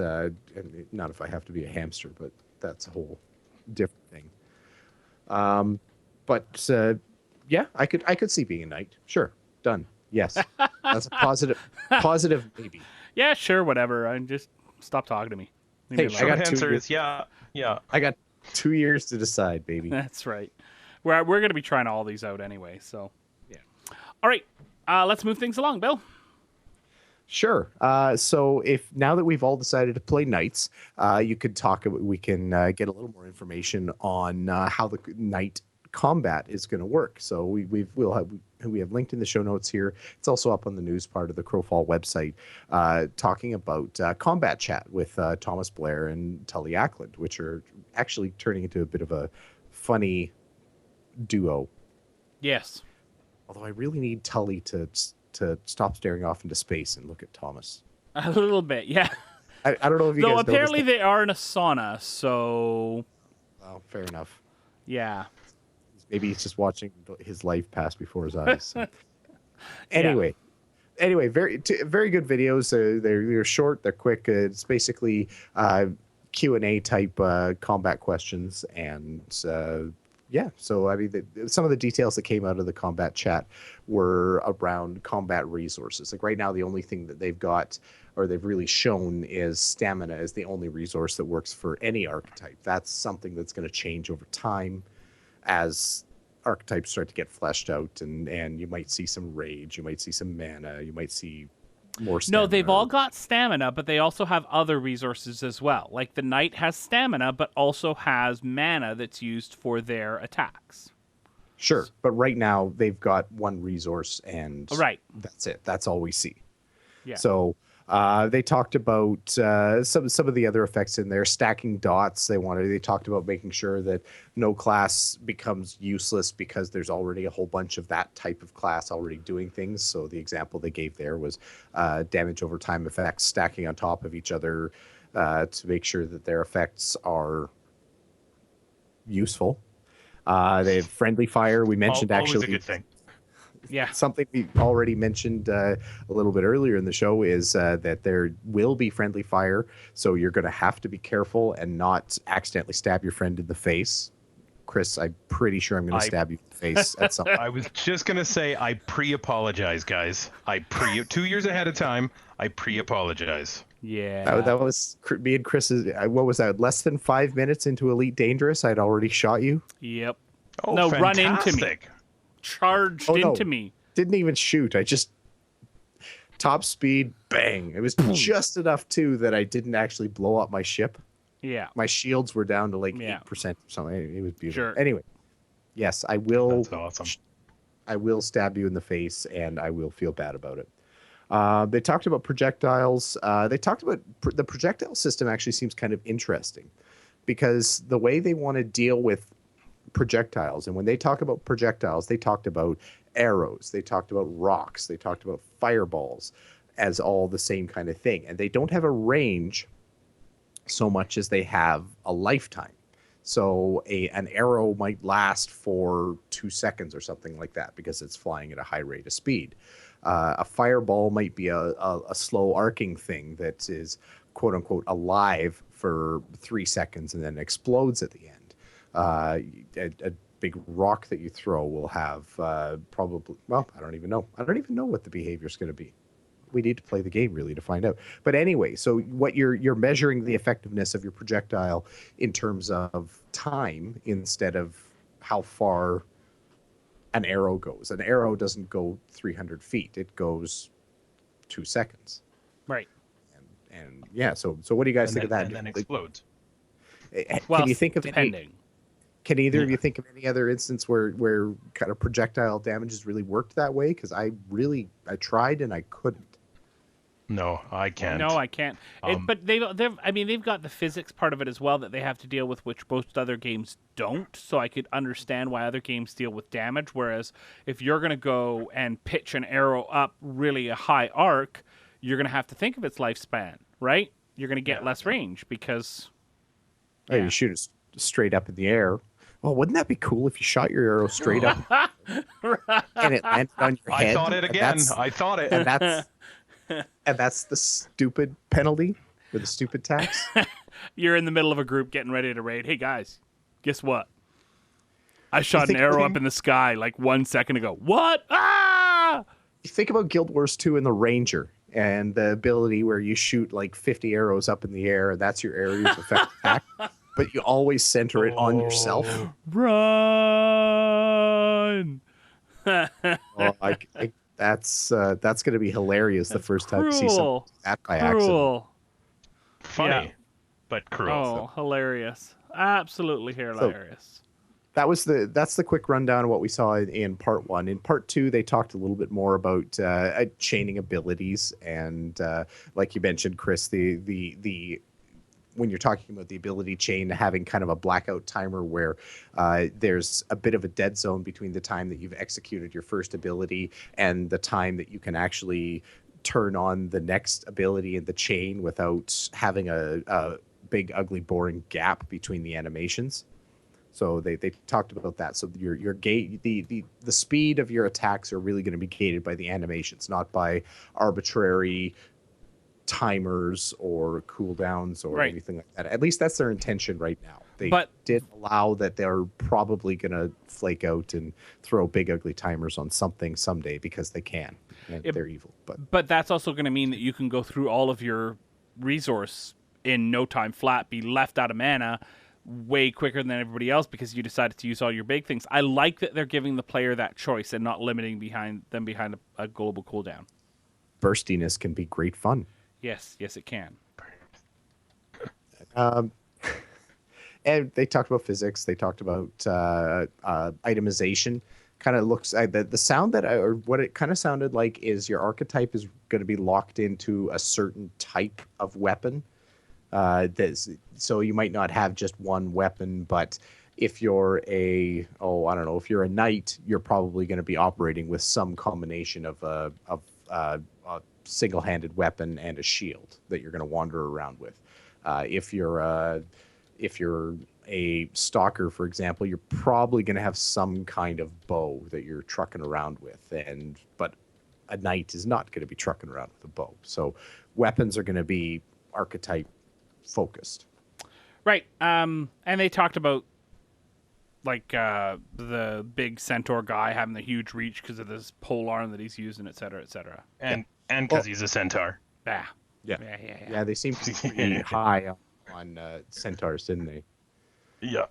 not if I have to be a hamster. But that's a whole different thing. Yeah, I could see being a knight. Sure, done. Yes, that's a positive maybe. Yeah, sure, whatever. I just stop talking to me. Hey, I got 2 years. Yeah. I got 2 years to decide, baby. That's right. We're going to be trying all these out anyway. So yeah. All right, let's move things along, Bill. Sure. So now that we've all decided to play knights, we can get a little more information on how the knight combat is going to work. So we have linked in the show notes here. It's also up on the news part of the Crowfall website, talking about combat chat with Thomas Blair and Tully Ackland, which are actually turning into a bit of a funny duo. Yes. Although I really need Tully to stop staring off into space and look at Thomas. A little bit, yeah. I don't know if you Though guys apparently noticed they are in a sauna, so that. Well, fair enough. yeah. Maybe he's just watching his life pass before his eyes. So. Anyway, very good videos. They're short, they're quick. It's basically Q&A type combat questions, and yeah. So I mean, some of the details that came out of the combat chat were around combat resources. Like right now, the only thing that they've got, or they've really shown, is stamina is the only resource that works for any archetype. That's something that's going to change over time as archetypes start to get fleshed out, and you might see some rage, you might see some mana, you might see more stamina. No, they've all got stamina, but they also have other resources as well. Like the knight has stamina, but also has mana that's used for their attacks. Sure, but right now they've got one resource, and right, that's it. That's all we see. Yeah. So they talked about some of the other effects in there, stacking dots. They talked about making sure that no class becomes useless because there's already a whole bunch of that type of class already doing things. So the example they gave there was damage over time effects stacking on top of each other to make sure that their effects are useful. They have friendly fire. We mentioned always actually a good thing. Yeah. Something we already mentioned a little bit earlier in the show is that there will be friendly fire, so you're going to have to be careful and not accidentally stab your friend in the face. Chris, I'm pretty sure I'm going to stab you in the face at some point. I was just going to say I pre-apologize, guys. 2 years ahead of time, I pre-apologize. Yeah. That was me and Chris's, what was that, less than 5 minutes into Elite Dangerous, I'd already shot you? Yep. Oh, no, fantastic. run into me. Charged into me. Didn't even shoot. I just top speed, bang. It was just enough too that I didn't actually blow up my ship. Yeah. My shields were down to like 8% or something. It was beautiful. Sure. Anyway, yes, I will. That's awesome. I will stab you in the face, and I will feel bad about it. They talked about projectiles. They talked about the projectile system. Actually, seems kind of interesting because the way they want to deal with projectiles, and when they talk about projectiles, they talked about arrows, they talked about rocks, they talked about fireballs as all the same kind of thing, and they don't have a range so much as they have a lifetime. So an arrow might last for 2 seconds or something like that because it's flying at a high rate of speed. A fireball might be a slow arcing thing that is quote unquote alive for 3 seconds and then explodes at the end. A big rock that you throw will have probably, well, I don't even know what the behavior is going to be. We need to play the game really to find out. But anyway, so what you're measuring the effectiveness of your projectile in terms of time instead of how far an arrow goes. An arrow doesn't go 300 feet. It goes 2 seconds. Right. And yeah, so what do you guys think of that? And then explodes. Can you think of depending. Can either of you think of any other instance where kind of projectile damage has really worked that way? Because I tried and I couldn't. No, I can't. No, I can't. But they've got the physics part of it as well that they have to deal with, which most other games don't. So I could understand why other games deal with damage. Whereas if you're going to go and pitch an arrow up really a high arc, you're going to have to think of its lifespan, right? You're going to get less range because... You shoot it straight up in the air. Oh, wouldn't that be cool if you shot your arrow straight up and it landed on your head? I thought it again. I thought it. And that's the stupid penalty or the stupid tax. You're in the middle of a group getting ready to raid. Hey, guys, guess what? I shot an arrow up in the sky like 1 second ago. What? Ah! You think about Guild Wars 2 and the Ranger and the ability where you shoot like 50 arrows up in the air and that's your area of effect attack. But you always center it on yourself. Run! That's going to be hilarious the first time you see something like that by accident. Funny, but cruel. Oh, hilarious! Absolutely hilarious. So that's the quick rundown of what we saw in part 1. In part 2, they talked a little bit more about chaining abilities and, like you mentioned, Chris, the when you're talking about the ability chain, having kind of a blackout timer where there's a bit of a dead zone between the time that you've executed your first ability and the time that you can actually turn on the next ability in the chain without having a big, ugly, boring gap between the animations. So they talked about that. So your gate, the speed of your attacks are really going to be gated by the animations, not by arbitrary timers or cooldowns or anything like that. At least that's their intention right now. They did allow that they're probably going to flake out and throw big ugly timers on something someday because they can. And they're evil. But that's also going to mean that you can go through all of your resource in no time flat, be left out of mana way quicker than everybody else because you decided to use all your big things. I like that they're giving the player that choice and not limiting behind a global cooldown. Burstiness can be great fun. Yes, it can. And they talked about physics. They talked about itemization. Kind of looks the sound or what it kind of sounded like is your archetype is going to be locked into a certain type of weapon. So you might not have just one weapon, but if you're if you're a knight, you're probably going to be operating with some combination of a single-handed weapon and a shield that you're going to wander around with. If you're a stalker, for example, you're probably going to have some kind of bow that you're trucking around with, but a knight is not going to be trucking around with a bow. So weapons are going to be archetype focused. Right. And they talked about the big centaur guy having the huge reach because of this pole arm that he's using, et cetera, et cetera. And because he's a centaur. Yeah. Yeah, they seem to be pretty high on centaurs, didn't they? Yeah.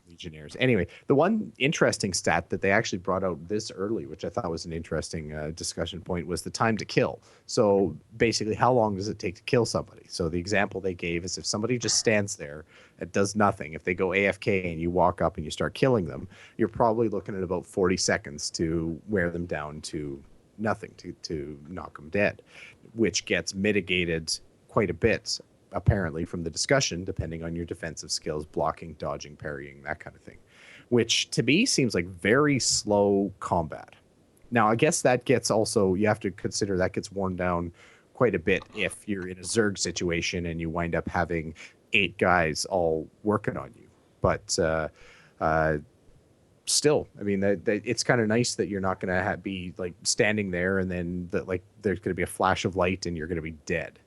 Legionnaires. Anyway, the one interesting stat that they actually brought out this early, which I thought was an interesting discussion point, was the time to kill. So basically, how long does it take to kill somebody? So the example they gave is if somebody just stands there and does nothing, if they go AFK and you walk up and you start killing them, you're probably looking at about 40 seconds to wear them down to nothing, to knock them dead, which gets mitigated quite a bit apparently from the discussion, depending on your defensive skills, blocking, dodging, parrying, that kind of thing, which to me seems like very slow combat. Now, I guess that gets also, you have to consider that gets worn down quite a bit if you're in a Zerg situation and you wind up having 8 guys all working on you. But still, I mean, it's kind of nice that you're not going to be like standing there and then there's going to be a flash of light and you're going to be dead.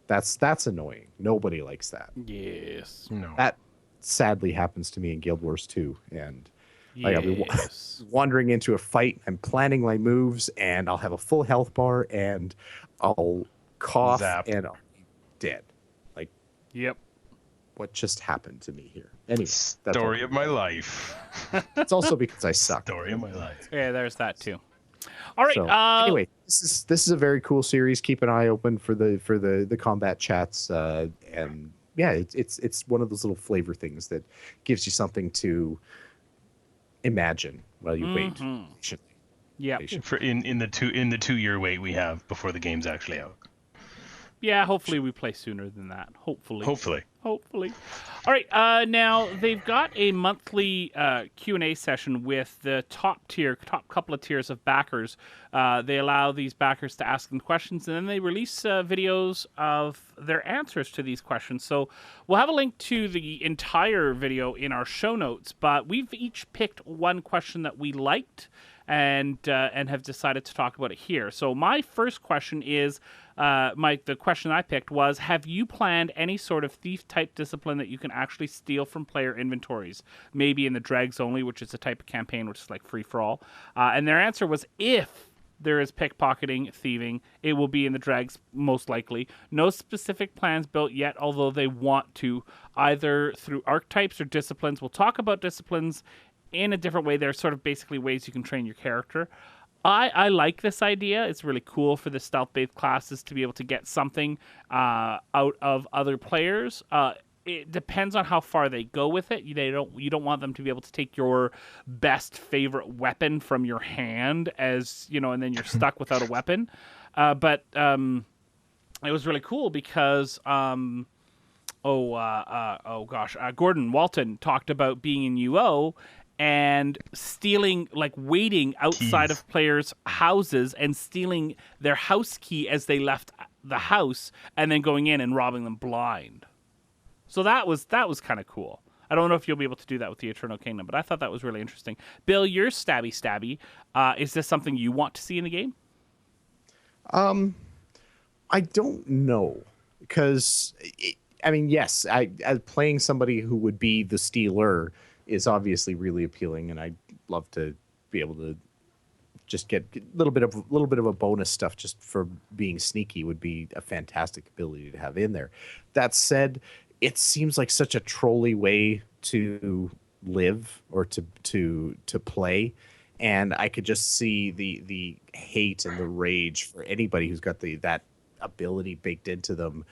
That's annoying. Nobody likes that. Yes. No. That sadly happens to me in Guild Wars 2. And I'll be wandering into a fight. I'm planning my moves, and I'll have a full health bar, and I'll cough, and I'll be dead. Yep. What just happened to me here? Anyway, story of my life. It's also because I suck. Story of my life. Yeah, there's that too. All right. So, anyway, this is a very cool series. Keep an eye open for the combat chats, and yeah, it's one of those little flavor things that gives you something to imagine while you wait. Yeah. In the 2-year wait we have before the game's actually out. Yeah, hopefully we play sooner than that. Hopefully. All right, now they've got a monthly Q&A session with the top couple of tiers of backers. They allow these backers to ask them questions, and then they release videos of their answers to these questions. So we'll have a link to the entire video in our show notes, but we've each picked one question that we liked and have decided to talk about it here. So my first question is, the question I picked was, have you planned any sort of thief-type discipline that you can actually steal from player inventories? Maybe in the Dregs only, which is a type of campaign which is like free-for-all. And their answer was, if there is pickpocketing, thieving, it will be in the Dregs, most likely. No specific plans built yet, although they want to, either through archetypes or disciplines. We'll talk about disciplines in a different way. They're sort of basically ways you can train your character. I like this idea. It's really cool for the stealth-based classes to be able to get something out of other players. It depends on how far they go with it. You don't want them to be able to take your best favorite weapon from your hand, and then you're stuck without a weapon. But it was really cool because Gordon Walton talked about being in UO and stealing, like waiting outside Keys. of players' houses and stealing their house key as they left the house, and then going in and robbing them blind. So that was kind of cool. I don't know if you'll be able to do that with the Eternal Kingdom, but I thought that was really interesting. Bill, you're stabby. Is this something you want to see in the game? I don't know, because I mean, yes, as playing somebody who would be the stealer is obviously really appealing, and I'd love to be able to just get a little bit of a bonus stuff just for being sneaky would be a fantastic ability to have in there. That said, it seems like such a trolly way to live or to play, and I could just see the hate and the rage for anybody who's got that ability baked into them,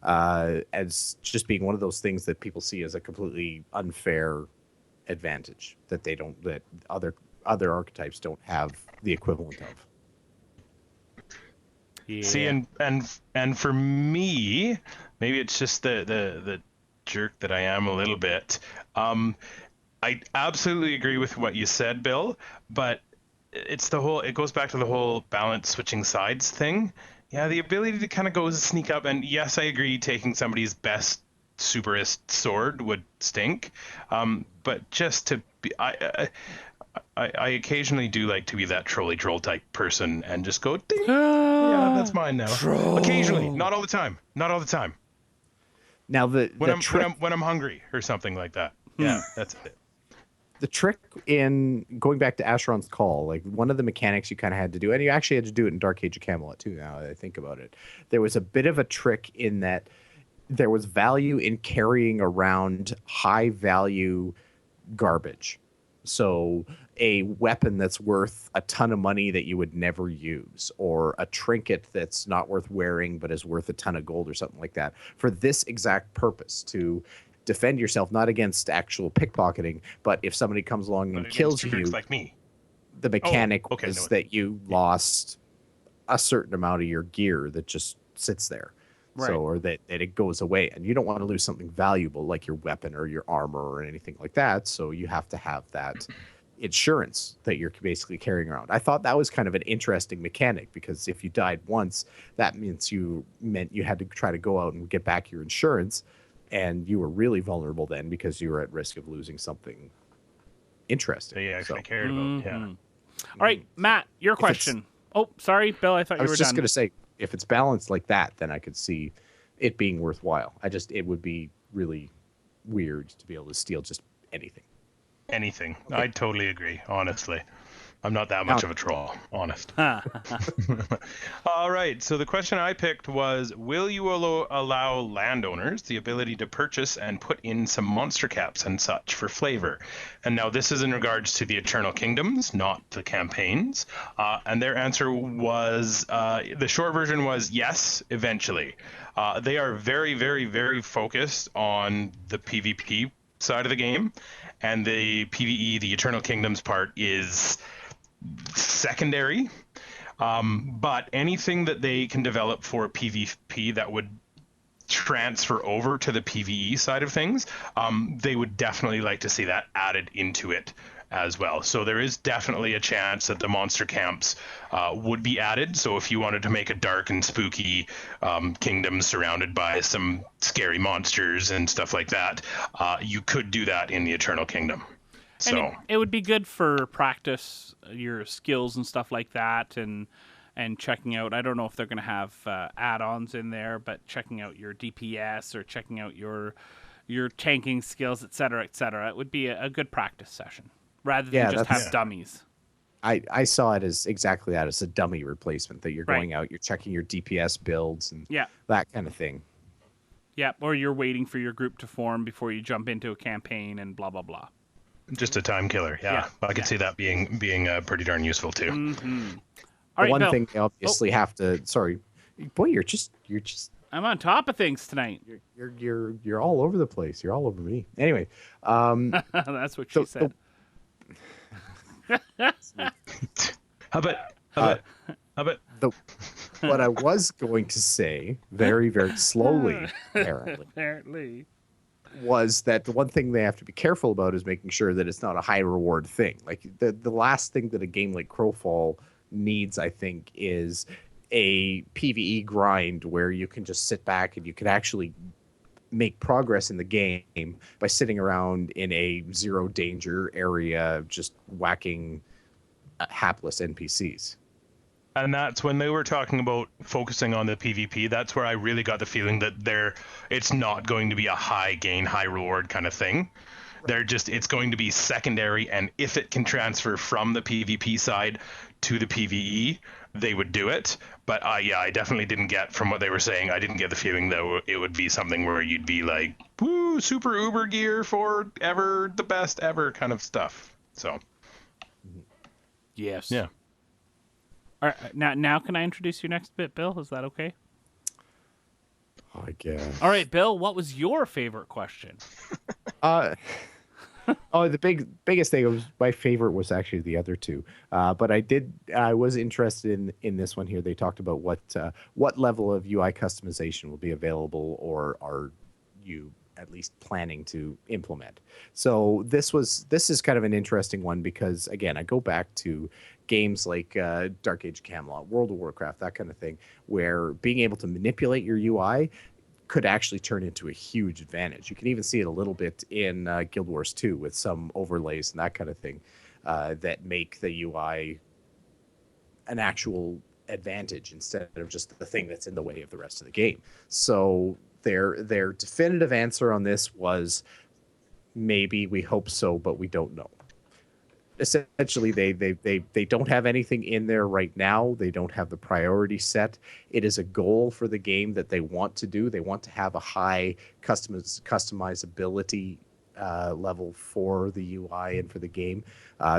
as just being one of those things that people see as a completely unfair advantage that other archetypes don't have the equivalent of. Yeah. See, and for me, maybe it's just the jerk that I am a little bit. I absolutely agree with what you said, Bill, but it goes back to the whole balance switching sides thing. Yeah, the ability to kind of go sneak up, and yes, I agree, taking somebody's best superist sword would stink. But just to be, I occasionally do like to be that troll type person and just go, ding, yeah, that's mine now. Troll. Occasionally, not all the time. Now when I'm hungry or something like that. Yeah, that's it. The trick in going back to Asheron's Call, like one of the mechanics you kind of had to do, and you actually had to do it in Dark Age of Camelot too, now that I think about it. There was a bit of a trick in that there was value in carrying around high value garbage. So a weapon that's worth a ton of money that you would never use, or a trinket that's not worth wearing but is worth a ton of gold or something like that, for this exact purpose, to defend yourself, not against actual pickpocketing, but if somebody comes along and kills you, like me. The mechanic is that you lost a certain amount of your gear that just sits there. Right. So, or that it goes away, and you don't want to lose something valuable like your weapon or your armor or anything like that. So you have to have that insurance that you're basically carrying around. I thought that was kind of an interesting mechanic, because if you died once, that meant you had to try to go out and get back your insurance, and you were really vulnerable then because you were at risk of losing something interesting. Yeah, I cared about. Yeah. All right, Matt, your question. Oh, sorry, Bill. I thought you were done. I was just going to say, if it's balanced like that, then I could see it being worthwhile. It would be really weird to be able to steal just anything. Anything. Okay. I totally agree, honestly. I'm not that much of a troll, honest. All right, so the question I picked was, will you allow landowners the ability to purchase and put in some monster caps and such for flavor? And now this is in regards to the Eternal Kingdoms, not the campaigns. And their answer was, the short version was yes, eventually. They are very, very, very focused on the PvP side of the game, and the PvE, the Eternal Kingdoms part, is secondary, but anything that they can develop for PvP that would transfer over to the PvE side of things, they would definitely like to see that added into it as well. So there is definitely a chance that the monster camps would be added. So if you wanted to make a dark and spooky kingdom surrounded by some scary monsters and stuff like that, you could do that in the Eternal Kingdom. So it would be good for practice your skills and stuff like that, and checking out. I don't know if they're going to have add-ons in there, but checking out your DPS or checking out your tanking skills, et cetera, it would be a good practice session rather than just have dummies. I saw it as exactly that, as a dummy replacement, that you're going out, you're checking your DPS builds and that kind of thing. Yeah, or you're waiting for your group to form before you jump into a campaign and blah blah blah. Just a time killer, I could see that being pretty darn useful too. Mm-hmm. All right, one Bill. thing they obviously have to. Sorry, boy, you're just. I'm on top of things tonight. You're all over the place. You're all over me. Anyway, that's what she said. How about What I was going to say, very, very slowly, apparently, Apparently. was that the one thing they have to be careful about is making sure that it's not a high reward thing. Like the last thing that a game like Crowfall needs, I think, is a PvE grind where you can just sit back and you can actually make progress in the game by sitting around in a zero danger area just whacking hapless NPCs. And that's when they were talking about focusing on the PvP. That's where I really got the feeling that it's not going to be a high gain, high reward kind of thing. It's going to be secondary, and if it can transfer from the PvP side to the PvE, they would do it. But I definitely didn't get, from what they were saying, I didn't get the feeling that it would be something where you'd be like, woo, super uber gear for ever, the best ever kind of stuff. So. Yes. Yeah. All right, now can I introduce your next bit, Bill? Is that okay? I guess. All right, Bill, what was your favorite question? The biggest thing was my favorite was actually the other two. But I was interested in this one here. They talked about what level of UI customization will be available, or are you at least planning to implement. So this is kind of an interesting one because, again, I go back to games like Dark Age Camelot, World of Warcraft, that kind of thing, where being able to manipulate your UI could actually turn into a huge advantage. You can even see it a little bit in Guild Wars 2 with some overlays and that kind of thing that make the UI an actual advantage instead of just the thing that's in the way of the rest of the game. So their definitive answer on this was maybe, we hope so, but we don't know. Essentially, they don't have anything in there right now. They don't have the priority set. It is a goal for the game that they want to do. They want to have a high customizability level for the UI and for the game.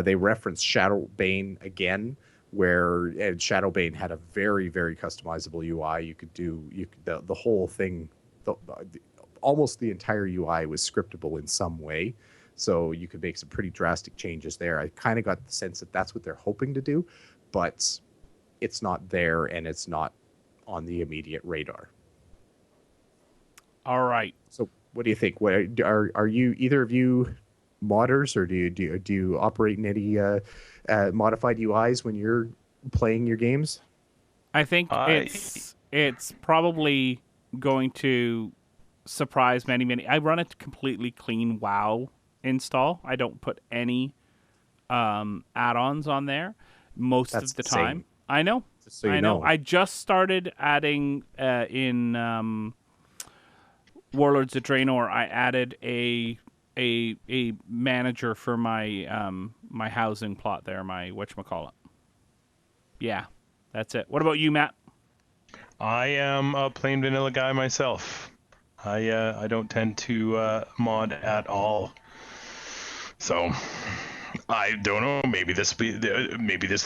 They reference Shadowbane again, where Shadowbane had a very, very customizable UI. You could do the whole thing. Almost the entire UI was scriptable in some way. So you could make some pretty drastic changes there. I kind of got the sense that that's what they're hoping to do, but it's not there and it's not on the immediate radar. All right. So what do you think? What are you, either of you, modders, or do you operate in any modified UIs when you're playing your games? I think it's probably going to surprise many. I run a completely clean WoW install. I don't put any add-ons on there most of the time. Same. I know. Just so you know. I just started adding in Warlords of Draenor. I added a manager for my my housing plot there. My whatchamacallit. Yeah, that's it. What about you, Matt? I am a plain vanilla guy myself. I don't tend to mod at all. So I don't know. Maybe this will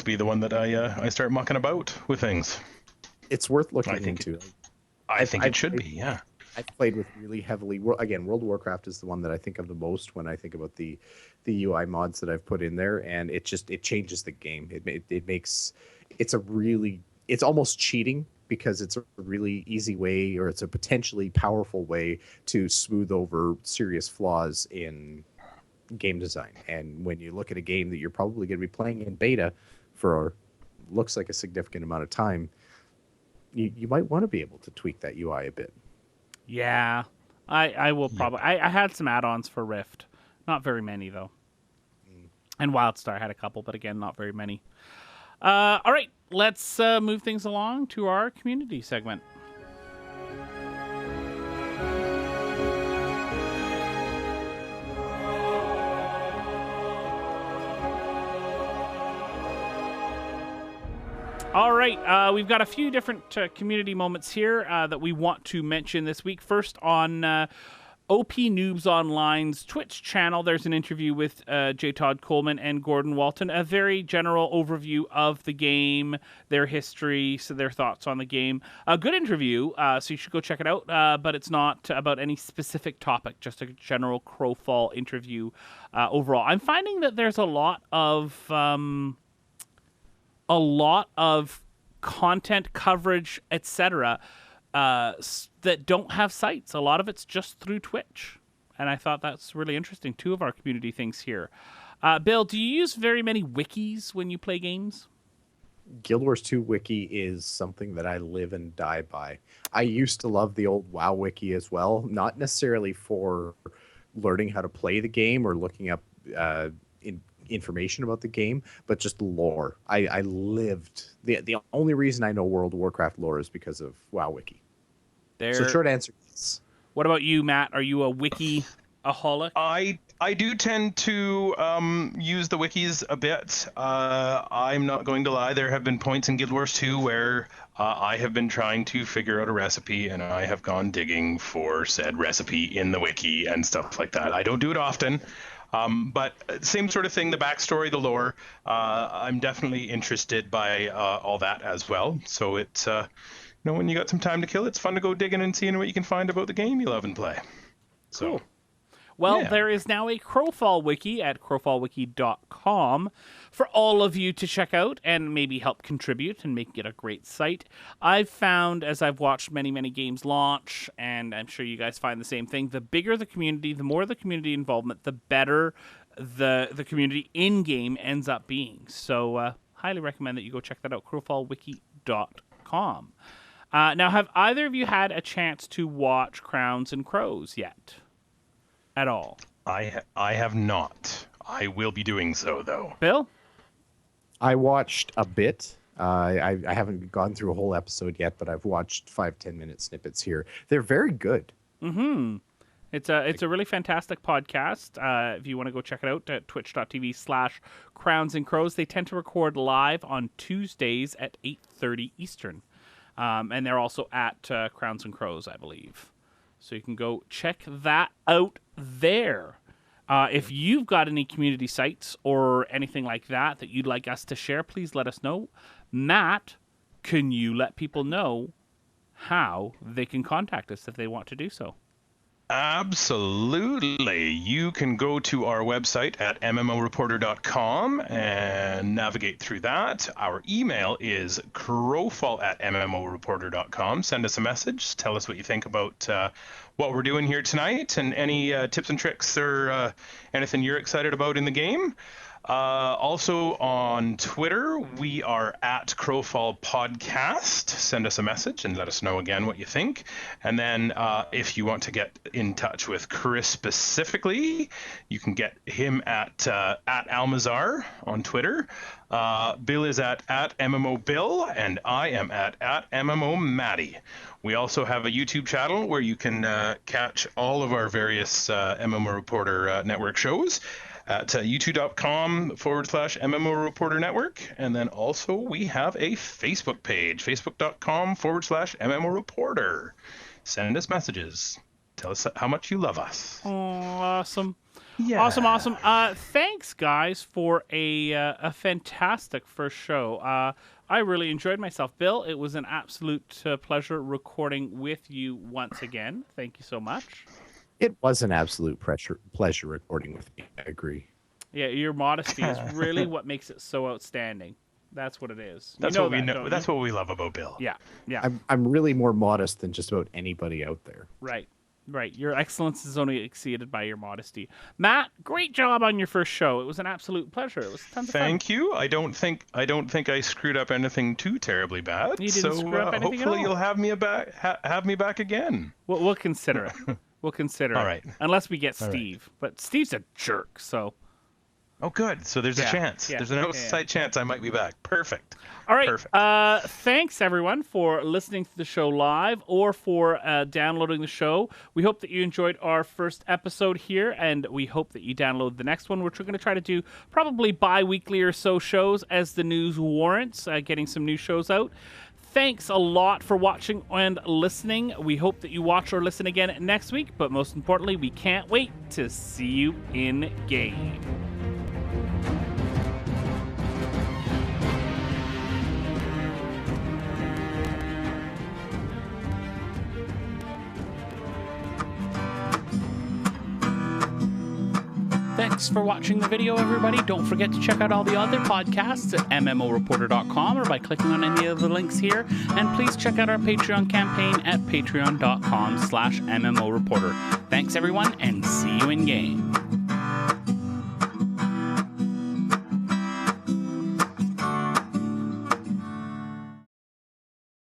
be the one that I start mucking about with things. It's worth looking into. I think it should be. Yeah. I've played with really heavily. Again, World of Warcraft is the one that I think of the most when I think about the UI mods that I've put in there, and it changes the game. It's almost cheating, because it's a really easy way, or it's a potentially powerful way to smooth over serious flaws in game design. And when you look at a game that you're probably going to be playing in beta for looks like a significant amount of time, you might want to be able to tweak that UI a bit. Yeah, I will probably. I had some add-ons for Rift, not very many though, and WildStar had a couple, but again, not very many. All right, let's move things along to our community segment. All right, we've got a few different community moments here that we want to mention this week. First, on OP Noobs Online's Twitch channel, there's an interview with J. Todd Coleman and Gordon Walton, a very general overview of the game, their history, so their thoughts on the game. A good interview, so you should go check it out, but it's not about any specific topic, just a general Crowfall interview overall. I'm finding that there's a lot of content coverage, etc., that don't have sites. A lot of it's just through Twitch. And I thought that's really interesting. 2 of our community things here. Bill, do you use very many wikis when you play games? Guild Wars 2 wiki is something that I live and die by. I used to love the old WoW wiki as well, not necessarily for learning how to play the game or looking up information about the game, but just lore. I lived the only reason I know World of Warcraft lore is because of WoW wiki. So short answer is. What about you, Matt? Are you a wiki-aholic? I do tend to use the wikis a bit. I'm not going to lie. There have been points in Guild Wars 2 where I have been trying to figure out a recipe, and I have gone digging for said recipe in the wiki and stuff like that. I don't do it often, but same sort of thing, the backstory, the lore. I'm definitely interested by all that as well. So it's, when you got some time to kill, it's fun to go digging and seeing what you can find about the game you love and play. So. Cool. Well, there is now a Crowfall Wiki at crowfallwiki.com for all of you to check out and maybe help contribute and make it a great site. I've found, as I've watched many, many games launch, and I'm sure you guys find the same thing, the bigger the community, the more the community involvement, the better the community in-game ends up being. So highly recommend that you go check that out, crowfallwiki.com. Now, have either of you had a chance to watch Crowns and Crows yet? At all? I have not. I will be doing so, though. Bill? I watched a bit. I haven't gone through a whole episode yet, but I've watched 5-10 minute snippets here. They're very good. Mm-hmm. It's a really fantastic podcast. If you want to go check it out at twitch.tv/Crowns and Crows. They tend to record live on Tuesdays at 8:30 Eastern. And they're also at Crowns and Crows, I believe. So you can go check that out there. If you've got any community sites or anything like that that you'd like us to share, please let us know. Matt, can you let people know how they can contact us if they want to do so? Absolutely. You can go to our website at mmoreporter.com and navigate through that. Our email is crowfall@mmoreporter.com. Send us a message. Tell us what you think about what we're doing here tonight and any tips and tricks or anything you're excited about in the game. Also on Twitter, we are at Crowfall Podcast. Send us a message and let us know again what you think. And then if you want to get in touch with Chris specifically, you can get him at Almazar on Twitter. Bill is at MMOBill, and I am at MMOMatty. We also have a YouTube channel where you can catch all of our various MMO Reporter network shows at youtube.com/MMO Reporter Network. And then also we have a Facebook page, facebook.com/MMO Reporter. Send us messages. Tell us how much you love us. Oh, awesome. Yeah. Awesome. Thanks, guys, for a fantastic first show. I really enjoyed myself. Bill, it was an absolute pleasure recording with you once again. Thank you so much. It was an absolute pleasure recording with me. I agree. Yeah, your modesty is really what makes it so outstanding. That's what it is. That's what we know. That's what we love about Bill. Yeah. I'm really more modest than just about anybody out there. Right. Your excellence is only exceeded by your modesty. Matt, great job on your first show. It was an absolute pleasure. It was tons of fun. Thank you. I don't think I screwed up anything too terribly bad. You didn't screw up anything hopefully at all. You'll have me back again. We'll consider it. We'll consider All it. right. Unless we get All Steve. Right. But Steve's a jerk, so. Oh, good. So there's a chance. Yeah. There's an outside chance I might be back. Perfect. All right. Perfect. Thanks, everyone, for listening to the show live or for downloading the show. We hope that you enjoyed our first episode here, and we hope that you download the next one, which we're going to try to do probably bi-weekly or so shows as the news warrants, getting some new shows out. Thanks a lot for watching and listening. We hope that you watch or listen again next week, but most importantly, we can't wait to see you in game. Thanks for watching the video, everybody. Don't forget to check out all the other podcasts at MMOreporter.com or by clicking on any of the links here. And please check out our Patreon campaign at patreon.com/MMOreporter. Thanks, everyone, and see you in game.